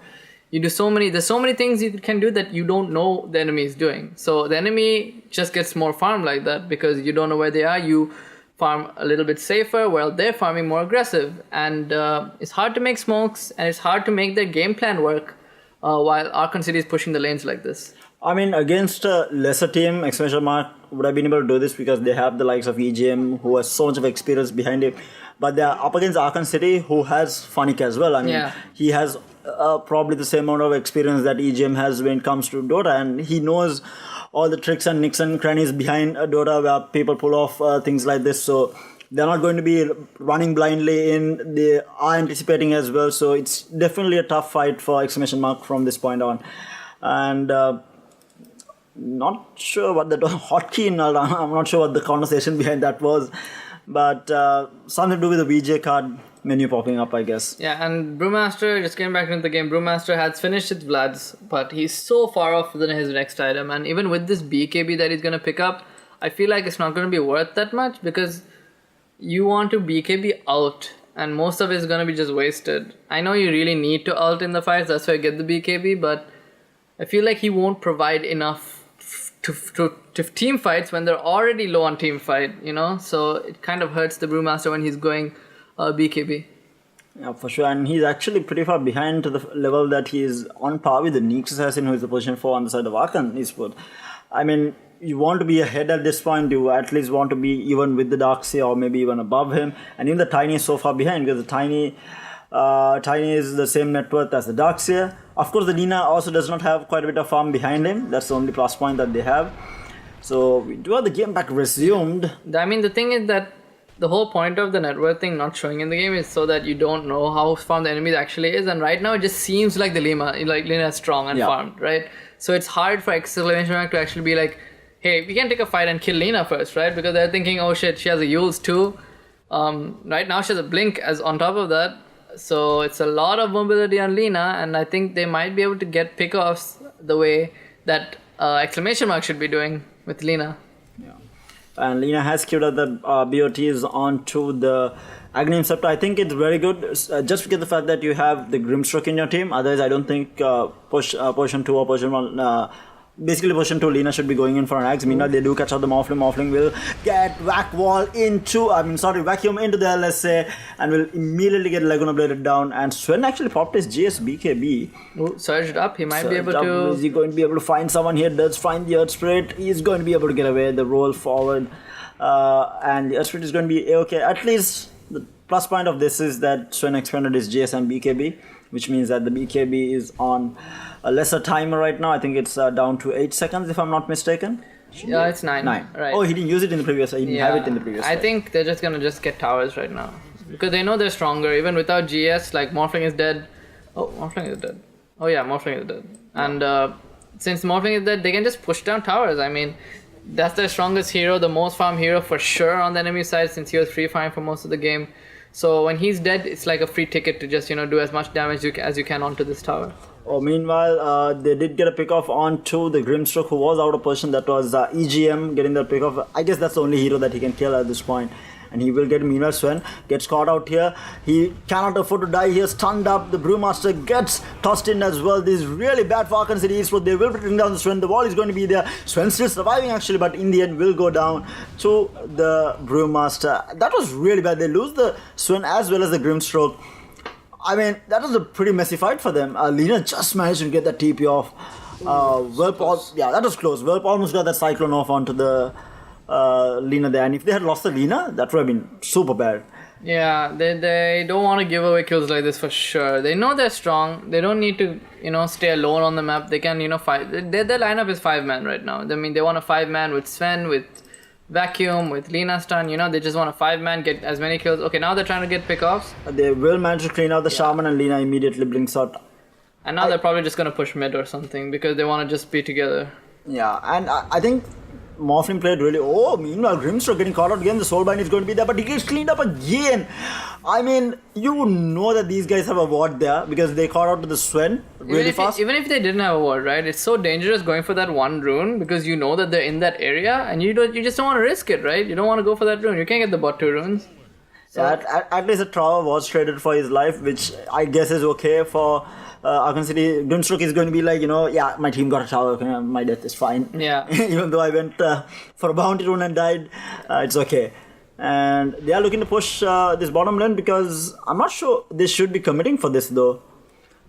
Speaker 2: you do there's so many things you can do that you don't know the enemy is doing. So the enemy just gets more farmed like that, because you don't know where they are. You farm a little bit safer while they're farming more aggressive, and it's hard to make smokes, and it's hard to make their game plan work while Arkham City is pushing the lanes like this.
Speaker 1: Against a lesser team, Exclamation Mark would have been able to do this because they have the likes of EGM, who has so much of experience behind him. But they are up against Arkham City, who has Funnick as well. He has probably the same amount of experience that EGM has when it comes to Dota, and he knows all the tricks and nicks and crannies behind Dota where people pull off things like this. So they're not going to be running blindly in. They are anticipating as well. So it's definitely a tough fight for Exclamation Mark from this point on. And not sure what that hotkey. I'm not sure what the conversation behind that was, but something to do with the VJ card menu popping up, I guess.
Speaker 2: Yeah, and Brewmaster, just getting back into the game, Brewmaster has finished his Vlad's, but he's so far off than his next item. And even with this BKB that he's going to pick up, I feel like it's not going to be worth that much because you want to BKB out and most of it is going to be just wasted. I know you really need to ult in the fights, that's why you get the BKB, but I feel like he won't provide enough to team fights when they're already low on team fight, you know? So it kind of hurts the Brewmaster when he's going BKB.
Speaker 1: Yeah, for sure. And he's actually pretty far behind to the level that he's on par with the Nyx Assassin, who is the position 4 on the side of Aachen Esports. I mean, you want to be ahead at this point. You at least want to be even with the Darkseer or maybe even above him. And even the Tiny is so far behind because the Tiny is the same net worth as the Darkseer. Of course, the Lina also does not have quite a bit of farm behind him. That's the only plus point that they have. So we do have the game back resumed.
Speaker 2: I mean, the thing is that the whole point of the net worth thing not showing in the game is so that you don't know how farmed the enemy actually is. And right now, it just seems like the Lina is strong and farmed, right? So it's hard for Exclamation Mark to actually be like, hey, we can take a fight and kill Lina first, right? Because they're thinking, oh shit, she has a Yules too. Right now, she has a Blink as on top of that. So it's a lot of mobility on Lina, and I think they might be able to get pickoffs the way that Exclamation Mark should be doing with Lina.
Speaker 1: Yeah. And Lina has queued up the BOTs onto the Aghanim Scepter. I think it's very good, just because the fact that you have the Grimstroke in your team. Otherwise, I don't think Potion 2 or Potion 1... basically, Potion 2 Lina should be going in for an Axe. Meanwhile, they do catch out the Morphling. Morphling will get Vacuum into the LSA and will immediately get Laguna bladed down. And Sven actually popped his GS BKB.
Speaker 2: Surged up. He might be able to...
Speaker 1: Is he going to be able to find someone here? Does find the Earth Spirit. He's going to be able to get away. The roll forward. And the Earth Spirit is going to be okay. At least the plus point of this is that Sven expanded his GS and BKB, which means that the BKB is on a lesser timer right now. I think it's down to 8 seconds if I'm not mistaken.
Speaker 2: Yeah, it's 9.
Speaker 1: Right. Oh, he didn't use it in the previous. He didn't have it in the previous.
Speaker 2: I think they're just gonna get towers right now because they know they're stronger. Even without GS, like Morphling is dead. Oh, Morphling is dead. Oh yeah, Morphling is dead. And since Morphling is dead, they can just push down towers. I mean, that's their strongest hero, the most farm hero for sure on the enemy side since he was free farm for most of the game. So when he's dead, it's like a free ticket to just do as much damage as you can onto this tower.
Speaker 1: Oh, meanwhile, they did get a pickoff onto the Grimstroke, who was out of position. That was EGM getting the pickoff. I guess that's the only hero that he can kill at this point. And he will get. Meanwhile, Sven gets caught out here. He cannot afford to die here. Stunned up. The Brewmaster gets tossed in as well. This is really bad for Aachen City Esports. They will bring down the Sven. The wall is going to be there. Sven still surviving actually, but in the end will go down to the Brewmaster. That was really bad. They lose the Sven as well as the Grimstroke. I mean, that was a pretty messy fight for them. Lina just managed to get that TP off. That was close. Welp almost got that Cyclone off onto the Lina there. And if they had lost the Lina, that would have been super bad.
Speaker 2: Yeah, they don't want to give away kills like this for sure. They know they're strong. They don't need to, stay alone on the map. They can, fight. Their lineup is 5-man right now. I mean, they want a 5-man with Sven, with Vacuum, with Lina stun, they just want a 5-man, get as many kills. Okay, now they're trying to get pickoffs.
Speaker 1: They will manage to clean out the Shaman and Lina immediately blinks out.
Speaker 2: And now they're probably just going to push mid or something because they want to just be together.
Speaker 1: Yeah, and I think Morphling played really... Oh, meanwhile, Grimstroke getting caught out again. The Soulbind is going to be there, but he gets cleaned up again. I mean, you know that these guys have a ward there because they caught out to the Sven really fast.
Speaker 2: Even if they didn't have a ward, right? It's so dangerous going for that one rune because you know that they're in that area and you just don't want to risk it, right? You don't want to go for that rune. You can't get the bot 2 runes.
Speaker 1: So at least a Trower was traded for his life, which I guess is okay for Aachen City. Grimstroke is going to be like, my team got a tower, okay, my death is fine.
Speaker 2: Yeah.
Speaker 1: Even though I went for a bounty rune and died, it's okay. And they are looking to push this bottom lane because I'm not sure they should be committing for this though.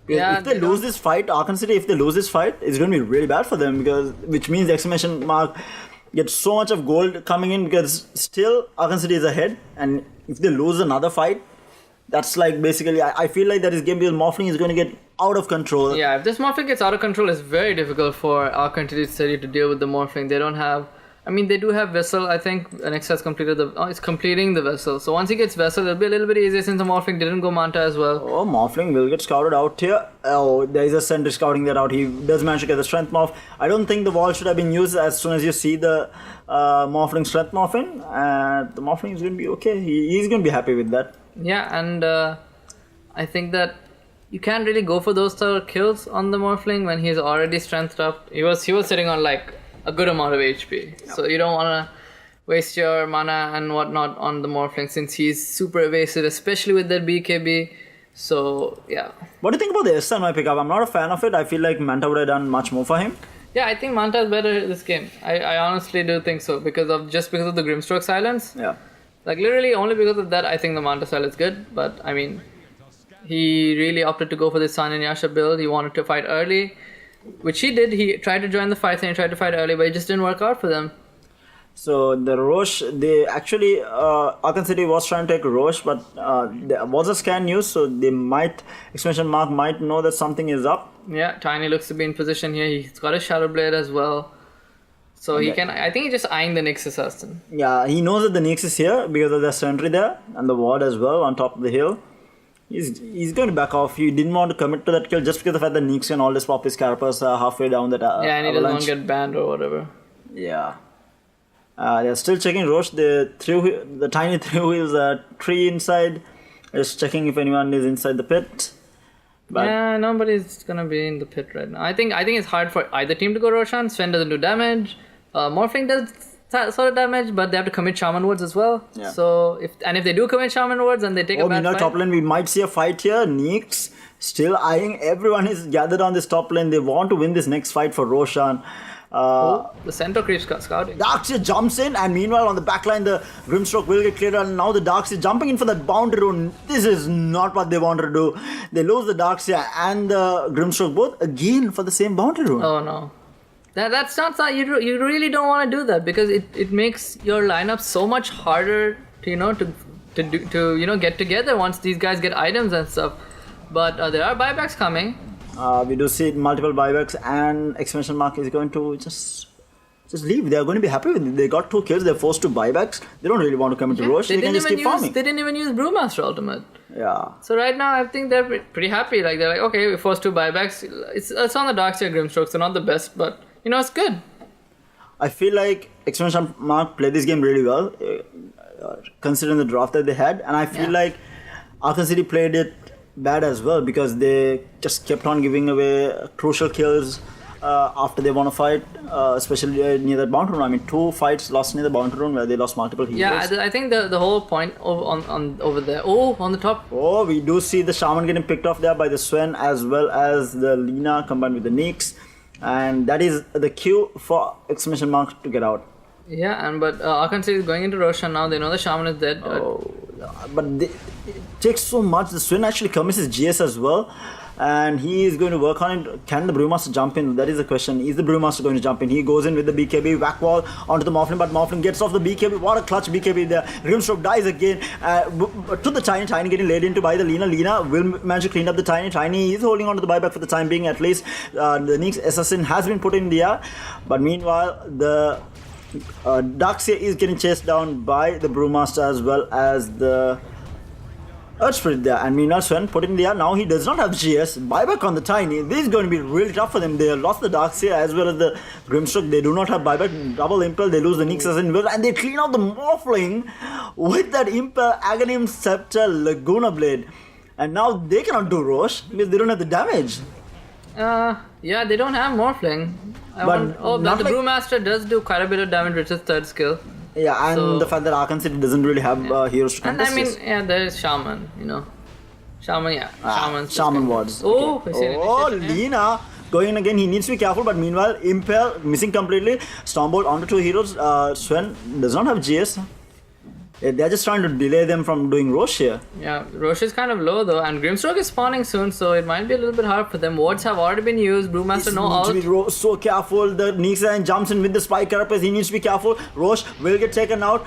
Speaker 1: If they lose this fight, Aachen City, if they lose this fight, it's going to be really bad for them which means the Exclamation Mark gets so much of gold coming in because still Aachen City is ahead, and if they lose another fight, that's like basically I feel like that is game because Morphling is going to get out of control.
Speaker 2: Yeah, if this Morphling gets out of control, it's very difficult for Aachen City to deal with the Morphling. They don't have I mean, they do have Vessel. I think Nex has completed it's completing the Vessel. So once he gets Vessel, it'll be a little bit easier since the Morphling didn't go Manta as well.
Speaker 1: Oh, Morphling will get scouted out here. Oh, there is a sentry scouting that out. He does manage to get the Strength Morph. I don't think the wall should have been used as soon as you see the Morphling Strength Morph in. The Morphling is going to be okay. He's going to be happy with that.
Speaker 2: Yeah, and I think that you can't really go for those sort of kills on the Morphling when he's already strengthed up. He was sitting on like a good amount of HP. Yep. So you don't want to waste your mana and whatnot on the Morphling since he's super evasive, especially with that BKB. So, yeah. What
Speaker 1: do you think about the SNY pickup? I'm not a fan of it. I feel like Manta would have done much more for him.
Speaker 2: Yeah, I think Manta is better this game. I honestly do think so because of the Grimstroke silence.
Speaker 1: Yeah.
Speaker 2: Like literally only because of that I think the Manta style is good. But I mean, he really opted to go for the Sun and Yasha build. He wanted to fight early, which he did. He tried to join the fight and he tried to fight early, but it just didn't work out for them.
Speaker 1: So the Roche, they actually, Aachen City was trying to take Roche, but there was a scan news, so they might, Exclamation Mark might know that something is up.
Speaker 2: Yeah, Tiny looks to be in position here. He's got a Shadow Blade as well. So he can, I think he's just eyeing the Nyx assassin.
Speaker 1: Yeah, he knows that the Nyx is here because of the sentry there and the ward as well on top of the hill. He's going to back off. He didn't want to commit to that kill just because of the fact that Nyx can always pop his Carapace halfway down that
Speaker 2: yeah, and he doesn't want to get banned or whatever.
Speaker 1: Yeah. They're still checking Roche. The Tiny threw his tree inside. Just checking if anyone is inside the pit.
Speaker 2: But yeah, nobody's gonna be in the pit right now. I think it's hard for either team to go Roshan. Sven doesn't do damage. Morphling does sort of damage, but they have to commit Shaman Words as well.
Speaker 1: Yeah.
Speaker 2: So if they do commit Shaman Words and they take a bad fight.
Speaker 1: Top lane we might see a fight here. Nyx still eyeing. Everyone is gathered on this top lane. They want to win this next fight for Roshan.
Speaker 2: The center creeps scouting.
Speaker 1: Darkseer jumps in, and meanwhile on the backline the Grimstroke will get cleared, and now the Darkseer jumping in for that boundary rune. This is not what they wanted to do. They lose the Darkseer and the Grimstroke both again for the same boundary rune.
Speaker 2: Oh no. That's not you really don't want to do that because it makes your lineup so much harder to get together once these guys get items and stuff. But there are buybacks coming.
Speaker 1: We do see multiple buybacks, and Exclamation Mark is going to just leave. They are going to be happy with it. They got 2 kills. They're forced to buybacks. They don't really want to come into Roche. They can just keep farming.
Speaker 2: They didn't even use Brewmaster Ultimate.
Speaker 1: Yeah.
Speaker 2: So right now, I think they're pretty happy. Like they're like, okay, we're forced to buybacks. It's on the Darkseer Grimstrokes. They're not the best, but it's good.
Speaker 1: I feel like Exclamation Mark played this game really well, considering the draft that they had, and I feel like Aachen City played it bad as well because they just kept on giving away crucial kills after they won a fight, especially near that boundary rune. I mean, 2 fights lost near the boundary rune where they lost multiple heroes.
Speaker 2: Yeah, I think the whole point over there. Oh, on the top.
Speaker 1: Oh, we do see the Shaman getting picked off there by the Sven as well as the Lina combined with the Nyx, and that is the cue for Exclamation Mark to get out.
Speaker 2: Yeah, but Aachen City is going into Roshan now. They know the Shaman is dead.
Speaker 1: But it takes so much. The Sven actually commits his GS as well, and he is going to work on it. Can the Brewmaster jump in? That is the question. Is the Brewmaster going to jump in? He goes in with the BKB, whack wall onto the Morphling, but Morphling gets off the BKB. What a clutch BKB there. Grimstroke dies again to the Tiny getting laid into by the Lina. Lina will manage to clean up the Tiny. Tiny is holding on to the buyback for the time being at least. The Nyx assassin has been put in the air, but meanwhile the Darkseer is getting chased down by the Brewmaster as well as the Earth Spirit there, and meanwhile Sven put in the air. Now he does not have GS. Buyback on the Tiny. This is going to be really tough for them. They lost the Darkseer as well as the Grimstroke. They do not have buyback. Double Impel. They lose the Nyx Assassin, and they clean out the Morphling with that Impel, Aghanim Scepter, Laguna Blade. And now they cannot do Roche because they don't have the damage.
Speaker 2: Yeah, they don't have Morphling. But the Brewmaster does do quite a bit of damage with his 3rd skill.
Speaker 1: Yeah, and the fact that Aachen City doesn't really have heroes to contest.
Speaker 2: And I mean, there is Shaman, Shaman.
Speaker 1: Shaman wards. Lina going in again. He needs to be careful, but meanwhile, Impel missing completely. Stormbolt onto 2 heroes. Sven does not have GS. They're just trying to delay them from doing Roche here.
Speaker 2: Yeah, Roche is kind of low though, and Grimstroke is spawning soon, so it might be a little bit hard for them. Wards have already been used. Brewmaster no ult.
Speaker 1: Needs to be so careful. The Nyx jumps in with the spike carapace. He needs to be careful. Roche will get taken out.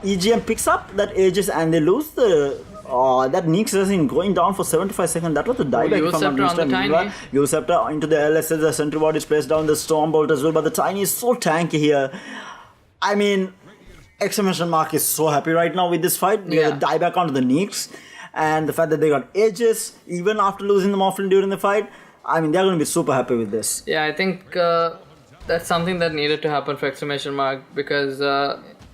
Speaker 1: EGM picks up that Aegis and they lose the. That Nyx assassin going down for 75 seconds. That was the dieback from the Tiny. Scepter into the LSS. The sentry ward is placed down. The Stormbolt as well, but the Tiny is so tanky here. I mean, exclamation mark is so happy right now with this fight. They
Speaker 2: Yeah.
Speaker 1: die back onto the Neeks. And the fact that they got edges even after losing the Morphlin during the fight. I mean, they're going to be super happy with this.
Speaker 2: Yeah, I think that's something that needed to happen for exclamation mark because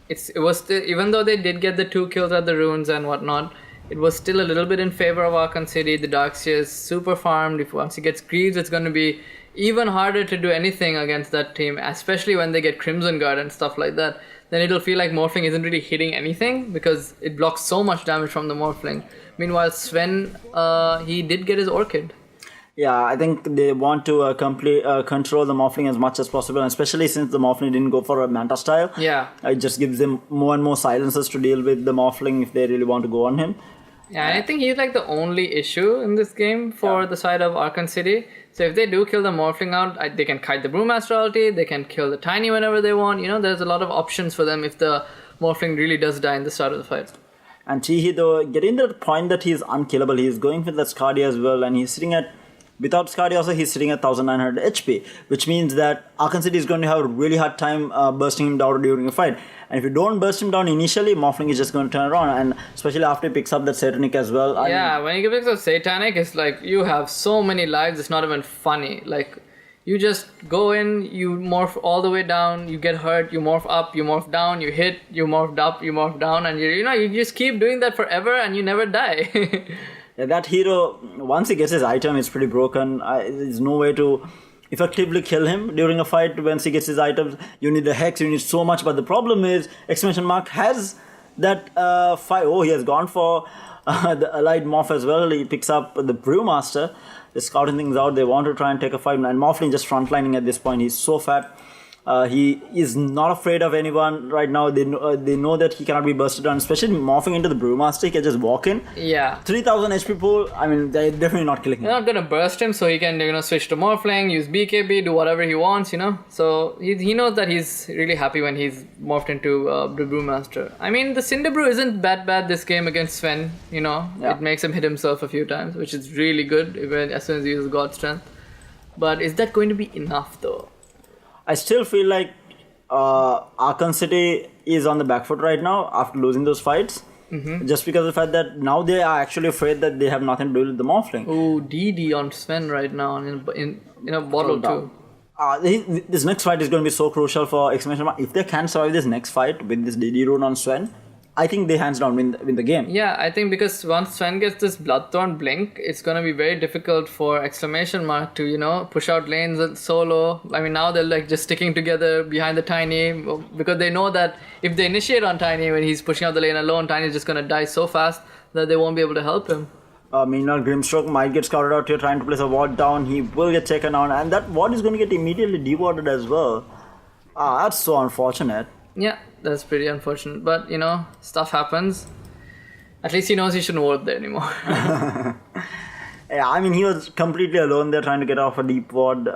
Speaker 2: it was still, even though they did get the 2 kills at the runes and whatnot, it was still a little bit in favor of Archon City. The Darkseer is super farmed. If once he gets Greaves, it's going to be even harder to do anything against that team, especially when they get Crimson Guard and stuff like that. Then it'll feel like Morphling isn't really hitting anything because it blocks so much damage from the Morphling. Meanwhile, Sven, he did get his Orchid.
Speaker 1: Yeah, I think they want to control the Morphling as much as possible, and especially since the Morphling didn't go for a Manta style.
Speaker 2: Yeah.
Speaker 1: It just gives them more and more silences to deal with the Morphling if they really want to go on him.
Speaker 2: Yeah, and I think he's like the only issue in this game for the side of Archon City. So if they do kill the Morphling out, they can kite the Brewmaster ulti, they can kill the Tiny whenever they want. You know, there's a lot of options for them if the Morphling really does die in the start of the fight.
Speaker 1: And Chihi, though, getting to the point that he's unkillable, he's going with that Scardia as well, and he's sitting at, without Scardia also, he's sitting at 1900 HP, which means that Archon City is going to have a really hard time bursting him down during a fight. And if you don't burst him down initially, Morphling is just going to turn around, and especially after he picks up that Satanic as well.
Speaker 2: When he picks up Satanic, it's like you have so many lives, it's not even funny. Like, you just go in, you morph all the way down, you get hurt, you morph up, you morph down, you hit, you morph up, you morph down, and you just keep doing that forever and you never die.
Speaker 1: Yeah, that hero, once he gets his item, is pretty broken. There's no way to effectively kill him during a fight. Once he gets his items, you need the Hex, you need so much. But the problem is, exclamation mark has that fight. Oh, he has gone for the Allied Morph as well. He picks up the Brewmaster. They're scouting things out. They want to try and take a fight. And Morphling just frontlining at this point. He's so fat. He is not afraid of anyone right now. They know that he cannot be bursted down, especially morphing into the Brewmaster. He can just walk in.
Speaker 2: Yeah.
Speaker 1: 3000 HP pool. I mean, they're definitely not killing him.
Speaker 2: They're not gonna burst him, so he can switch to Morphling, use BKB, do whatever he wants, So he knows that he's really happy when he's morphed into the Brewmaster. I mean, the Cinder Brew isn't that bad this game against Sven.
Speaker 1: Yeah.
Speaker 2: It makes him hit himself a few times, which is really good as soon as he uses God Strength. But is that going to be enough though?
Speaker 1: I still feel like Archon City is on the back foot right now after losing those fights. Mm-hmm. Just because of the fact that now they are actually afraid that they have nothing to do with the Morphling.
Speaker 2: Oh, DD on Sven right now in a bottle too.
Speaker 1: This next fight is going to be so crucial for Exclamation Mark. If they can survive this next fight with this DD rune on Sven, I think they hands down win the game.
Speaker 2: Yeah, I think because once Sven gets this Bloodthorn Blink, it's going to be very difficult for Exclamation Mark to, push out lanes solo. I mean, now they're just sticking together behind the Tiny because they know that if they initiate on Tiny when he's pushing out the lane alone, Tiny's just going to die so fast that they won't be able to help him.
Speaker 1: Meanwhile, Grimstroke might get scouted out here trying to place a ward down. He will get taken down, and that ward is going to get immediately dewarded as well. That's so unfortunate.
Speaker 2: Yeah, that's pretty unfortunate. But, stuff happens. At least he knows he shouldn't ward there anymore.
Speaker 1: Yeah, I mean, he was completely alone there trying to get off a deep ward.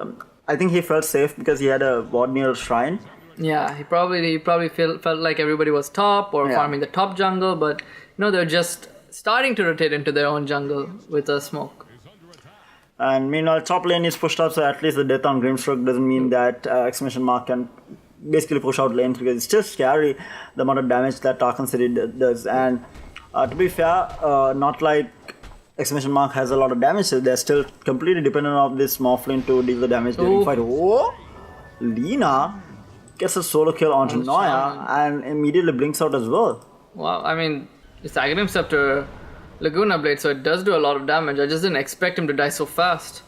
Speaker 1: I think he felt safe because he had a ward near a shrine.
Speaker 2: Yeah, he probably felt like everybody was top or farming the top jungle. But, they're just starting to rotate into their own jungle with a smoke.
Speaker 1: And meanwhile, top lane is pushed up, so at least the death on Grimstroke doesn't mean that Exclamation Mark can basically push out lanes, because it's still scary the amount of damage that Archon City does. And to be fair, not like Exclamation Mark has a lot of damage, so they're still completely dependent on this Morphling to deal the damage during the fight. Oh, Lina gets a solo kill onto Noya and immediately blinks out as well.
Speaker 2: Wow, I mean, it's Aghanim Scepter Laguna Blade, so it does do a lot of damage. I just didn't expect him to die so fast.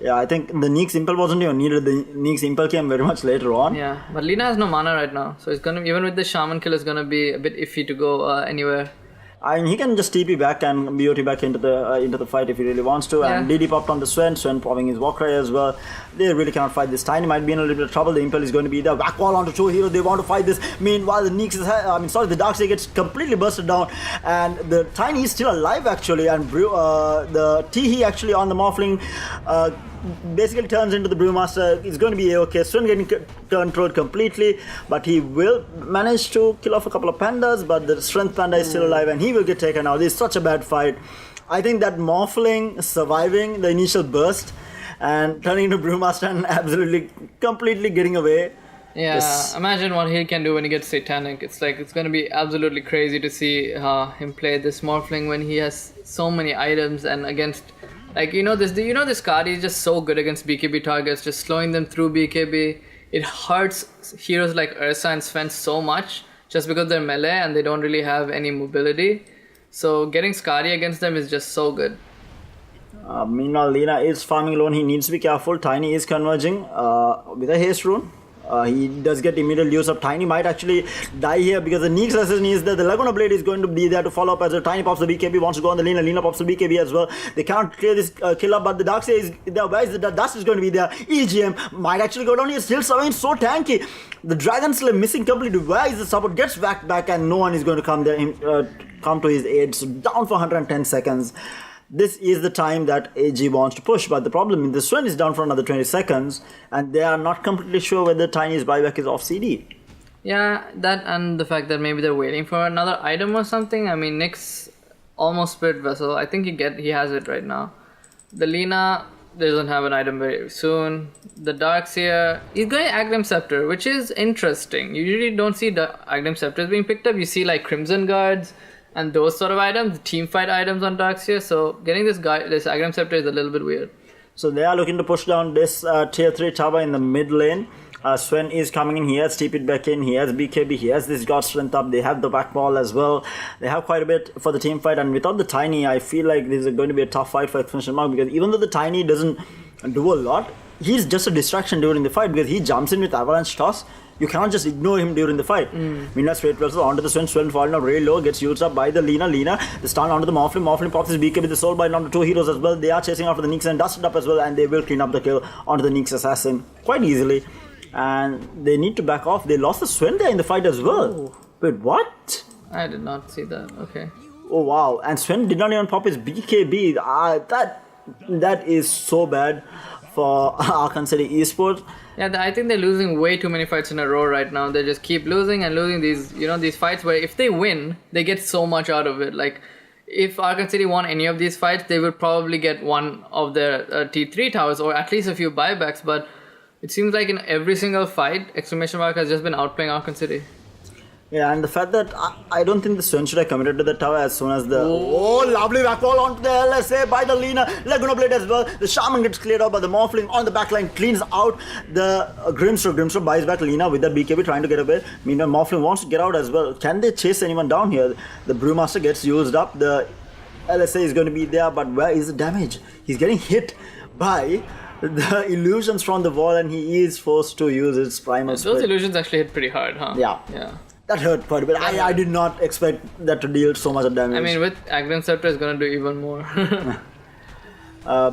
Speaker 1: Yeah, I think the Neek's Impel wasn't even needed. The Neek's Impel came very much later on.
Speaker 2: Yeah, but Lina has no mana right now, so it's gonna, even with the Shaman kill, it's gonna be a bit iffy to go anywhere.
Speaker 1: I mean, he can just TP back and BOT back into the fight if he really wants to. And DD popped on the Sven popping his Warcry as well. They really cannot fight this. Tiny might be in a little bit of trouble. The Impel is going to be there. Whack wall onto two heroes. They want to fight this. Meanwhile, the Neeks the Darkseid gets completely bursted down. And the Tiny is still alive actually. And the Teehee actually on the Morphling basically turns into the Brewmaster. It's going to be okay. Sven getting controlled completely, but he will manage to kill off a couple of pandas, but the Strength Panda is still alive and he will get taken out. This is such a bad fight. I think that Morphling surviving the initial burst and turning into Brewmaster and absolutely completely getting away
Speaker 2: Yeah,
Speaker 1: This-
Speaker 2: imagine what he can do when he gets satanic. It's like it's gonna be absolutely crazy to see him play this Morphling when he has so many items and against, like this card is just so good against BKB targets, just slowing them through BKB. It hurts heroes like Ursa and Sven so much just because they're melee and they don't really have any mobility. So getting Skadi against them is just so good.
Speaker 1: Meanwhile, Lina is farming alone. He needs to be careful. Tiny is converging with a haste rune. He does get immediate use of Tiny. Might actually die here because the Neek's assassin is there. The Laguna Blade is going to be there to follow up as the Tiny pops the BKB. Wants to go on the Lina. Lina pops the BKB as well. They can't clear this kill up, but the Darkseid is there. Where is the Dust is going to be there? EGM might actually go down here. Still surviving, so tanky. The Dragon Slayer missing completely. Where is the support? Gets whacked back, and no one is going to come there. Come to his aid. So down for 110 seconds. This is the time that AG wants to push, but the problem is the Sven is down for another 20 seconds, and they are not completely sure whether Tiny's buyback is off CD.
Speaker 2: Yeah, that and the fact that maybe they're waiting for another item or something. I mean, Nick's almost Spirit Vessel. I think he has it right now. The Lina doesn't have an item very soon. The Darkseer, he's going Aghanim Scepter, which is interesting. You usually don't see the Aghanim Scepters being picked up. You see like Crimson Guards and those sort of items, team fight items on Darkseer. So getting this Aghanim Scepter is a little bit weird.
Speaker 1: So they are looking to push down this tier 3 tower in the mid lane. Sven is coming in. He has TP'd back in. He has BKB. He has this God Strength up. They have the back ball as well. They have quite a bit for the team fight. And without the Tiny, I feel like this is going to be a tough fight for Exclamation Mark, because even though the Tiny doesn't do a lot, he's just a distraction during the fight because he jumps in with Avalanche Toss. You cannot just ignore him during the fight. Meanwhile, Straight Vessel onto the Sven. Sven falling out really low, gets used up by the Lina. Lina, the stun onto the Morphling. Morphling pops his BKB, the Soul Bite onto two heroes as well. They are chasing after the Nyx and dusted up as well, and they will clean up the kill onto the Nyx assassin quite easily. And they need to back off. They lost the Sven there in the fight as well.
Speaker 2: Oh.
Speaker 1: Wait, what?
Speaker 2: I did not see that. Okay.
Speaker 1: Oh wow! And Sven did not even pop his BKB. That is so bad for Aachen City Esports.
Speaker 2: Yeah, I think they're losing way too many fights in a row right now. They just keep losing and losing these fights where if they win, they get so much out of it. Like, if Aachen City won any of these fights, they would probably get one of their T3 towers or at least a few buybacks. But it seems like in every single fight, Exclamation Mark has just been outplaying Aachen City.
Speaker 1: Yeah, and the fact that I don't think the Sven should have committed to the tower as soon as the... Oh, lovely backball onto the LSA by the Lina. Laguna Blade as well. The Shaman gets cleared out by the Morphling on the backline. Cleans out the Grimstroke. Grimstroke buys back Lina with that BKB trying to get away. Meanwhile, Morphling wants to get out as well. Can they chase anyone down here? The Brewmaster gets used up. The LSA is going to be there, but where is the damage? He's getting hit by the illusions from the wall, and he is forced to use his primal
Speaker 2: Those
Speaker 1: spell.
Speaker 2: illusions actually hit pretty hard, huh?
Speaker 1: Yeah. That hurt quite a bit. I did not expect that to deal so much of damage.
Speaker 2: I mean, with Aghanim Scepter, it's gonna do even more.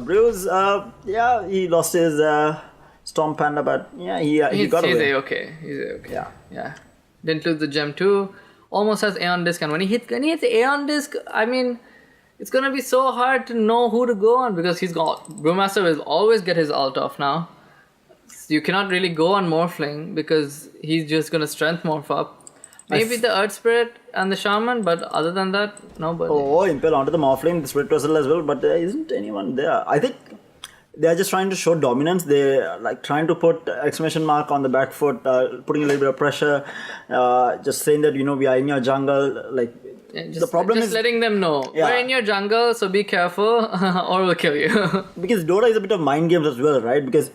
Speaker 1: Bruce, he lost his Storm Panda, but yeah, he got away.
Speaker 2: He's A-okay. Yeah. Didn't lose the gem too. Almost has Aeon Disc, and when he hits Aeon Disc, I mean, it's gonna be so hard to know who to go on because Brewmaster will always get his ult off now. You cannot really go on Morphling because he's just gonna strength morph up. Maybe the Earth Spirit and the Shaman, but other than that, nobody.
Speaker 1: Oh, Impel onto the Morphling, the Spirit Vessel as well, but there isn't anyone there. I think they're just trying to show dominance. They're like trying to put Exclamation Mark on the back foot, putting a little bit of pressure, just saying that, we are in your jungle. Like, the problem is
Speaker 2: letting them know we're in your jungle, so be careful or we'll kill you.
Speaker 1: Because Dota is a bit of mind games as well, right? Because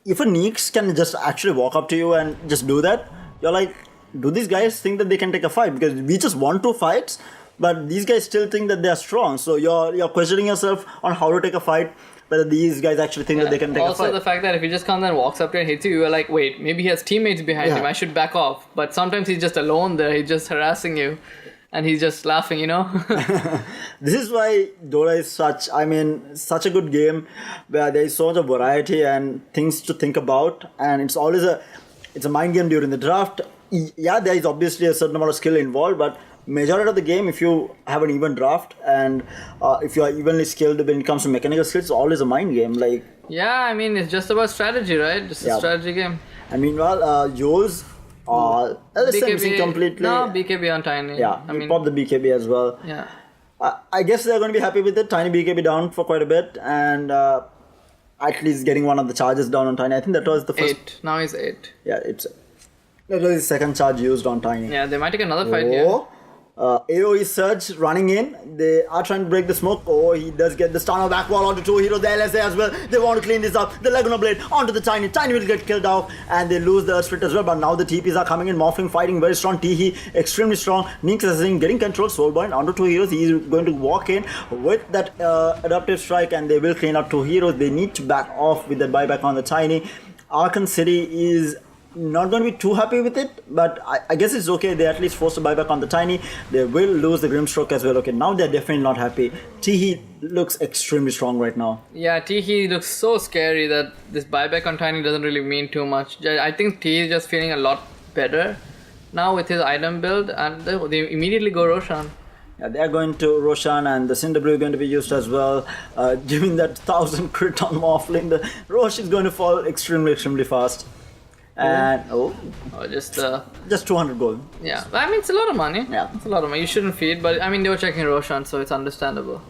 Speaker 1: if a Nyx can just actually walk up to you and just do that, you're like, do these guys think that they can take a fight? Because we just won 2 fights, but these guys still think that they are strong. So you're questioning yourself on how to take a fight, whether these guys actually think that they can take a fight.
Speaker 2: Also, the fact that if he just comes and walks up to you and hits you, you're like, wait, maybe he has teammates behind him. I should back off. But sometimes he's just alone there. He's just harassing you. And he's just laughing,
Speaker 1: This is why Dota is such a good game where there is so much of variety and things to think about. And it's always a mind game during the draft. Yeah, there is obviously a certain amount of skill involved, but majority of the game, if you have an even draft and if you are evenly skilled when it comes to mechanical skills, it's always a mind game. Like,
Speaker 2: yeah, I mean, it's just about strategy, right? Just a strategy game.
Speaker 1: And meanwhile, Joe's missing completely.
Speaker 2: No, BKB on Tiny.
Speaker 1: Yeah, I mean, pop the BKB as well.
Speaker 2: Yeah.
Speaker 1: I guess they're going to be happy with it. Tiny BKB down for quite a bit, and at least getting one of the charges down on Tiny. I think that was the first.
Speaker 2: 8. Now he's 8.
Speaker 1: Yeah, it's. That was his second charge used on Tiny.
Speaker 2: Yeah, they might take another fight here.
Speaker 1: Oh, AoE Surge running in. They are trying to break the smoke. Oh, he does get the stun back wall onto two heroes. The LSA as well. They want to clean this up. The Laguna Blade onto the Tiny. Tiny will get killed off. And they lose the Earth Spirit as well. But now the TPs are coming in. Morphling fighting very strong. Teehee extremely strong. Nyx Assassin getting control. Soulbind onto two heroes. He is going to walk in with that Adaptive Strike. And they will clean up two heroes. They need to back off with the buyback on the Tiny. Aachen City is not going to be too happy with it, but I guess it's okay. They at least forced a buyback on the Tiny. They will lose the Grimstroke as well. Okay, now they're definitely not happy. Teehee looks extremely strong right now.
Speaker 2: Yeah, Teehee looks so scary that this buyback on Tiny doesn't really mean too much. I think Teehee is just feeling a lot better now with his item build, and they immediately go Roshan.
Speaker 1: Yeah, they're going to Roshan, and the Cinder Brew is going to be used as well. Giving that 1000 crit on Morphling, the Rosh is going to fall extremely fast. And just 200 gold.
Speaker 2: Yeah, I mean it's a lot of money.
Speaker 1: Yeah,
Speaker 2: it's a lot of money. You shouldn't feed, but I mean they were checking Roshan, so it's understandable.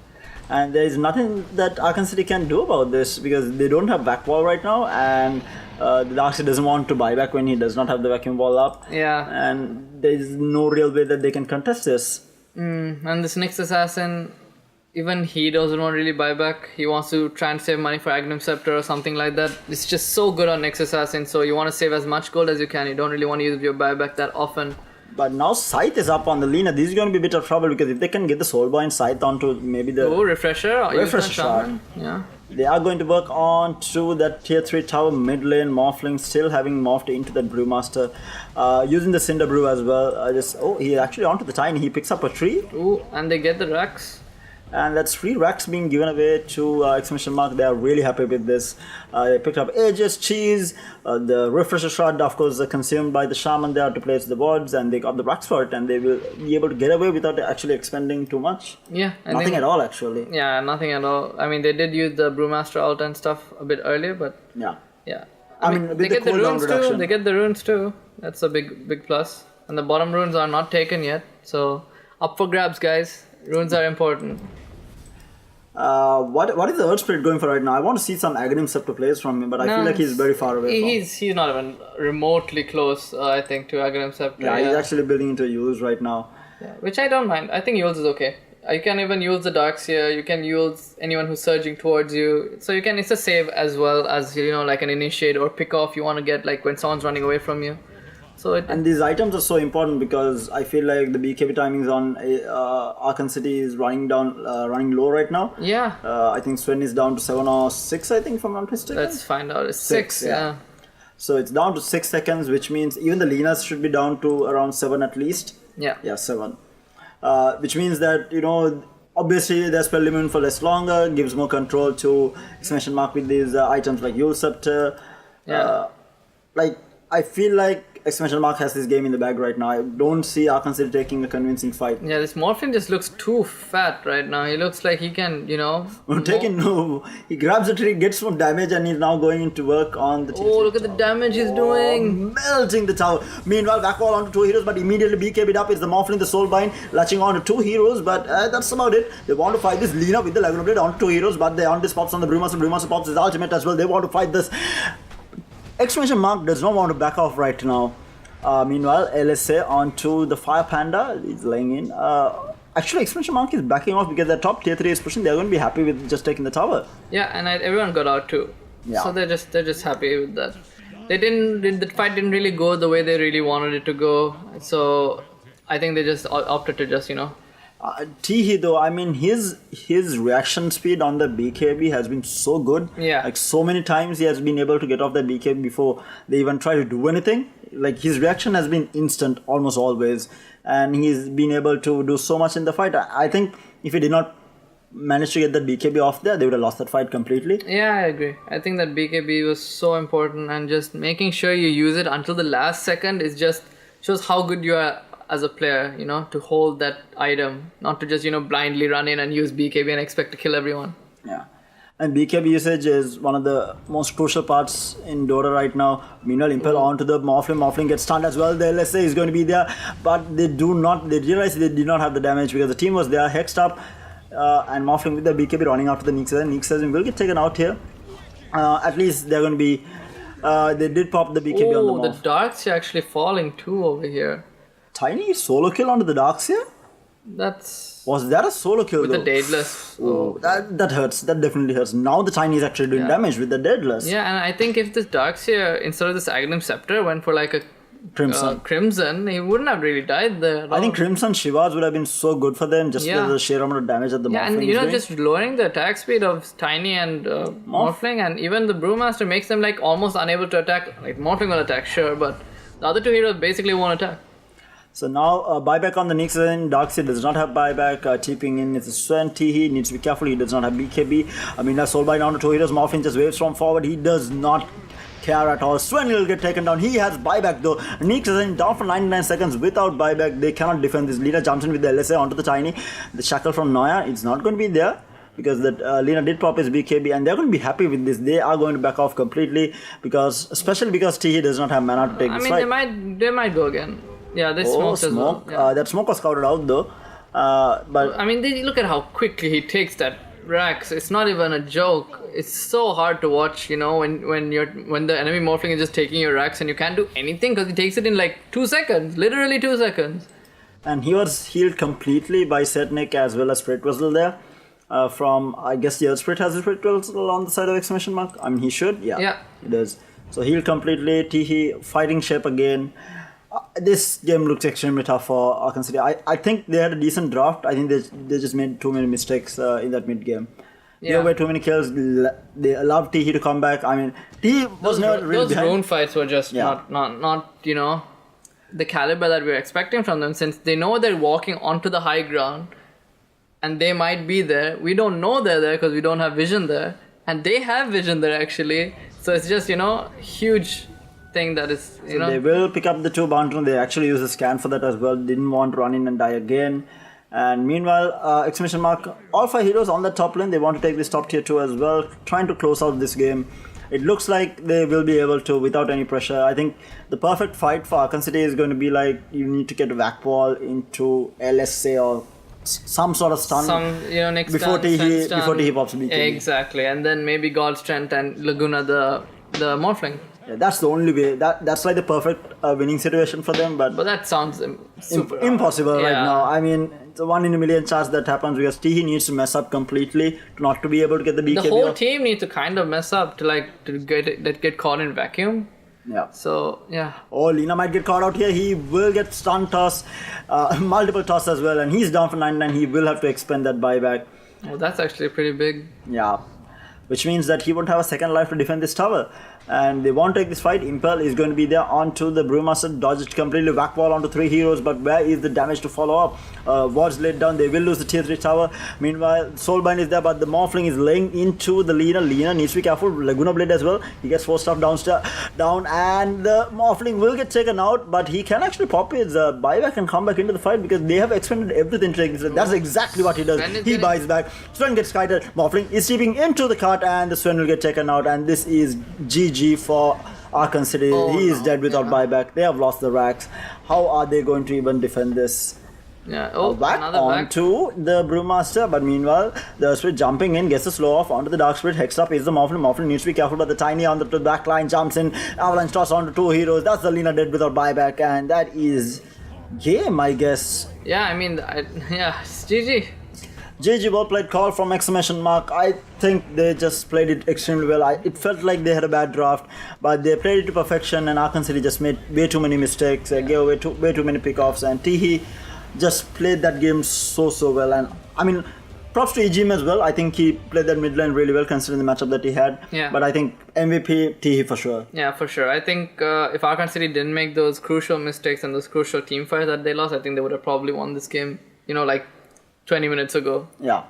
Speaker 1: And there is nothing that Aachen City can do about this because they don't have back wall right now, and the Darkseid doesn't want to buy back when he does not have the vacuum wall up.
Speaker 2: Yeah,
Speaker 1: and there is no real way that they can contest this.
Speaker 2: And this Nyx Assassin, even he doesn't want to really buy back. He wants to try and save money for Agnum Scepter or something like that. It's just so good on Nyx Assassin, so you want to save as much gold as you can. You don't really want to use your buyback that often.
Speaker 1: But now Scythe is up on the Lina. This is going to be a bit of trouble because if they can get the Soulbind Scythe onto maybe the...
Speaker 2: Refresher
Speaker 1: shot.
Speaker 2: Yeah.
Speaker 1: They are going to work on to that tier 3 tower mid lane. Morphling still having morphed into that Brewmaster. Using the Cinder Brew as well. He actually onto the Tiny. He picks up a tree.
Speaker 2: Ooh, and they get the Rex.
Speaker 1: And that's free racks being given away to Exclamation Mark. They are really happy with this. They picked up Aegis, Cheese, the Refresher Shot, of course, consumed by the Shaman there to place the wards, and they got the racks for it, and they will be able to get away without actually expending too much.
Speaker 2: Yeah.
Speaker 1: Nothing at all, actually.
Speaker 2: Yeah, nothing at all. I mean, they did use the Brewmaster ult and stuff a bit earlier, but...
Speaker 1: Yeah.
Speaker 2: I mean they get the runes too. They get the runes too. That's a big plus. And the bottom runes are not taken yet, so up for grabs, guys. Runes are important.
Speaker 1: What is the Earth Spirit going for right now? I want to see some Aghanim Scepter plays from him, but I feel like he's very far away.
Speaker 2: He's not even remotely close, I think, to Aghanim Scepter.
Speaker 1: Yeah, he's actually building into Yules right now.
Speaker 2: Yeah, which I don't mind. I think Yules is okay. You can even use the Darkseer. You can use anyone who's surging towards you. So it's a save as well as, like an initiate or pick off you want to get, like when someone's running away from you. And
Speaker 1: these items are so important because I feel like the BKB timings on Aachen City is running low right now.
Speaker 2: Yeah.
Speaker 1: I think Sven is down to 7 or 6, I think, if I'm not mistaken.
Speaker 2: Let's find out. It's 6, yeah.
Speaker 1: So it's down to 6 seconds, which means even the Linas should be down to around 7 at least.
Speaker 2: Yeah.
Speaker 1: Yeah, 7. Which means that, obviously their spell limit for less longer, gives more control to Exclamation Mark with these items like Yule Scepter.
Speaker 2: Yeah.
Speaker 1: I feel like Exclamation Mark has this game in the bag right now. I don't see Aachen City taking a convincing fight.
Speaker 2: Yeah, this Morphin just looks too fat right now. He looks like he can, He grabs the tree, gets some damage, and he's now going into work on the tree. Oh, look at the damage he's doing.
Speaker 1: Melting the tower. Meanwhile, back wall onto 2 heroes, but immediately BKB'd up is the Morphin, the Soulbind, latching on to 2 heroes, but that's about it. They want to fight this Lina with the Laguna Blade onto 2 heroes, but they on this pops on the Brewmaster. Brewmaster pops his ultimate as well. They want to fight this. Exclamation Mark does not want to back off right now. Meanwhile, LSA onto the Fire Panda is laying in. Actually, Exclamation Mark is backing off because their top tier 3 is pushing. They're going to be happy with just taking the tower.
Speaker 2: Yeah, and everyone got out too. Yeah. So they're just happy with that. The fight didn't really go the way they really wanted it to go. So I think they just opted to just
Speaker 1: Teehee though, I mean his reaction speed on the BKB has been so good.
Speaker 2: Yeah.
Speaker 1: Like so many times he has been able to get off that BKB before they even try to do anything. Like his reaction has been instant almost always, and he's been able to do so much in the fight. I think if he did not manage to get that BKB off there, they would have lost that fight completely.
Speaker 2: Yeah, I agree. I think that BKB was so important, and just making sure you use it until the last second is just shows how good you are as a player, to hold that item, not to just, blindly run in and use BKB and expect to kill everyone.
Speaker 1: Yeah. And BKB usage is one of the most crucial parts in Dota right now. Meanwhile, Impel onto the Morphling. Morphling gets stunned as well. The LSA is going to be there, but they realize they did not have the damage because the team was there, hexed up, and Morphling with the BKB running after the Nyx. And Nyx will get taken out here. At least they're going to be They did pop the BKB on the
Speaker 2: Oh, the
Speaker 1: Morph.
Speaker 2: Darks are actually falling too over here.
Speaker 1: Tiny solo kill onto the Darks here?
Speaker 2: That's
Speaker 1: Was that a solo kill
Speaker 2: with
Speaker 1: though?
Speaker 2: the Daedalus.
Speaker 1: Oh, that hurts. That definitely hurts. Now the Tiny is actually doing damage with the Deadless.
Speaker 2: Yeah, and I think if this Darkseer, instead of this Aghanim Scepter, went for like a Crimson, he wouldn't have really died there at
Speaker 1: I think
Speaker 2: all.
Speaker 1: Crimson Shivas would have been so good for them just
Speaker 2: Yeah.
Speaker 1: for the sheer amount of damage that the
Speaker 2: Yeah,
Speaker 1: Morphling
Speaker 2: and
Speaker 1: is doing.
Speaker 2: just lowering the attack speed of Tiny and Morphling, and even the Brewmaster makes them like almost unable to attack. Like Morphling will attack, sure, but the other two heroes basically won't attack.
Speaker 1: So now buyback on the Nyx in. Darkseid does not have buyback. TPing in is Sven. He needs to be careful. He does not have BKB. I mean, that's Soulbind down to 2 heroes. Morphin just waves from forward. He does not care at all. Sven will get taken down. He has buyback though. Nyx is down for 99 seconds without buyback. They cannot defend this. Lina jumps in with the LSA onto the Tiny. The shackle from Noya, it's not going to be there. Because that Lina did pop his BKB and they're going to be happy with this. They are going to back off completely especially because Teehee does not have mana to take
Speaker 2: I
Speaker 1: this
Speaker 2: mean,
Speaker 1: fight.
Speaker 2: they might go again. Yeah, they smoked as well.
Speaker 1: Smoke.
Speaker 2: Yeah.
Speaker 1: That smoke was scouted out though. But
Speaker 2: I mean, look at how quickly he takes that Rax. It's not even a joke. It's so hard to watch, you know, when the enemy Morphling is just taking your Rax and you can't do anything because he takes it in like 2 seconds, literally 2 seconds.
Speaker 1: and he was healed completely by Setnik as well as Spirit Vessel there. From I guess the Earth Spirit has a Spirit Vessel on the side of exclamation mark. I mean, he should. Yeah. He does. So healed completely. Teehee fighting shape again. This game looks extremely tough for Aachen City. I think they had a decent draft. I think they just made too many mistakes in that mid game. There were too many kills. They allowed Teehee to come back. I mean, Teehee was never really
Speaker 2: those
Speaker 1: behind.
Speaker 2: rune fights were just not you know the caliber that we were expecting from them, since they know they're walking onto the high ground and they might be there. We don't know they're there because we don't have vision there, and they have vision there actually. So it's just huge thing that is
Speaker 1: They will pick up the 2 bounty. They actually use a scan for that as well. Didn't want to run in and die again. And meanwhile, exclamation mark, all 5 heroes on the top lane. They want to take this top tier 2 as well, trying to close out this game. It looks like they will be able to without any pressure. I think the perfect fight for Aachen City is going to be like you need to get a Vac Wall into LSA or some sort of stun
Speaker 2: next
Speaker 1: before Teehee pops BKB.
Speaker 2: Exactly, and then maybe God's Strength and Laguna the Morphling.
Speaker 1: Yeah, that's the only way. That's like the perfect winning situation for them. But
Speaker 2: that sounds super
Speaker 1: impossible right
Speaker 2: Yeah.
Speaker 1: now. I mean, it's a 1 in a million chance that happens because Teehee needs to mess up completely not to be able to get the BKB.
Speaker 2: The whole
Speaker 1: off.
Speaker 2: team needs to kind of mess up to get caught in vacuum.
Speaker 1: Yeah.
Speaker 2: So yeah.
Speaker 1: Oh, Lina might get caught out here. He will get stun toss, multiple toss as well, and he's down for 99. He will have to expend that buyback.
Speaker 2: Oh, that's actually pretty big.
Speaker 1: Yeah. Which means that he won't have a second life to defend this tower. And they won't take this fight. Impel is going to be there onto the Brewmaster, dodge it completely, Vac Wall onto 3 heroes, but where is the damage to follow up? Wards laid down, they will lose the tier 3 tower. Meanwhile, Soulbind is there, but the Morphling is laying into the Lina. Lina needs to be careful, Laguna Blade as well. He gets 4 stuff down, and the Morphling will get taken out, but he can actually pop his buyback and come back into the fight because they have expended everything to take this. That's exactly what he does. He buys back. Sven gets kited, Morphling is stepping into the cart, and the Sven will get taken out, and this is GG for Aachen City. He is dead without buyback. They have lost the racks. How are they going to even defend this?
Speaker 2: Yeah.
Speaker 1: Back
Speaker 2: Another
Speaker 1: onto the Brewmaster, but meanwhile the Spirit jumping in, gets a slow off onto the Dark Spirit. Hex up is the Morphling. Morphling needs to be careful, but the Tiny on the back line jumps in. Avalanche toss onto 2 heroes. That's the Lina dead without buyback, and that is game, I guess.
Speaker 2: Yeah, I mean, it's GG.
Speaker 1: GG, well played call from exclamation mark. I think they just played it extremely well. It felt like they had a bad draft, but they played it to perfection, and Aachen City just made way too many mistakes, gave away way too many pickoffs, and Teehee just played that game so well. And I mean, props to EGM as well. I think he played that mid lane really well considering the matchup that he had.
Speaker 2: Yeah.
Speaker 1: But I think MVP, Teehee for sure.
Speaker 2: Yeah, for sure. I think if Aachen City didn't make those crucial mistakes and those crucial team fights that they lost, I think they would have probably won this game, like 20 minutes ago.
Speaker 1: Yeah,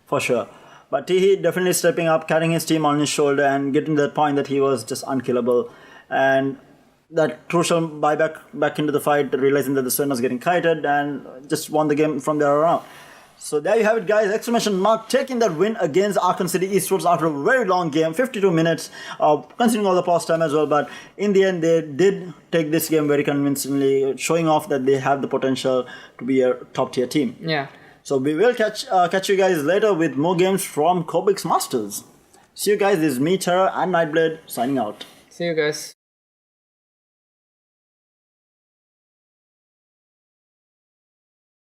Speaker 1: for sure. But Teehee definitely stepping up, carrying his team on his shoulder and getting to that point that he was just unkillable. And that crucial buyback back into the fight, realizing that the Sven was getting kited, and just won the game from there around. So there you have it, guys. Exclamation mark taking that win against Aachen City Esports after a very long game, 52 minutes, considering all the pause time as well. But in the end, they did take this game very convincingly, showing off that they have the potential to be a top tier team.
Speaker 2: Yeah.
Speaker 1: So we will catch you guys later with more games from Cobx Masters. See you guys. This is me, Terra, and Nightblade signing out.
Speaker 2: See you guys.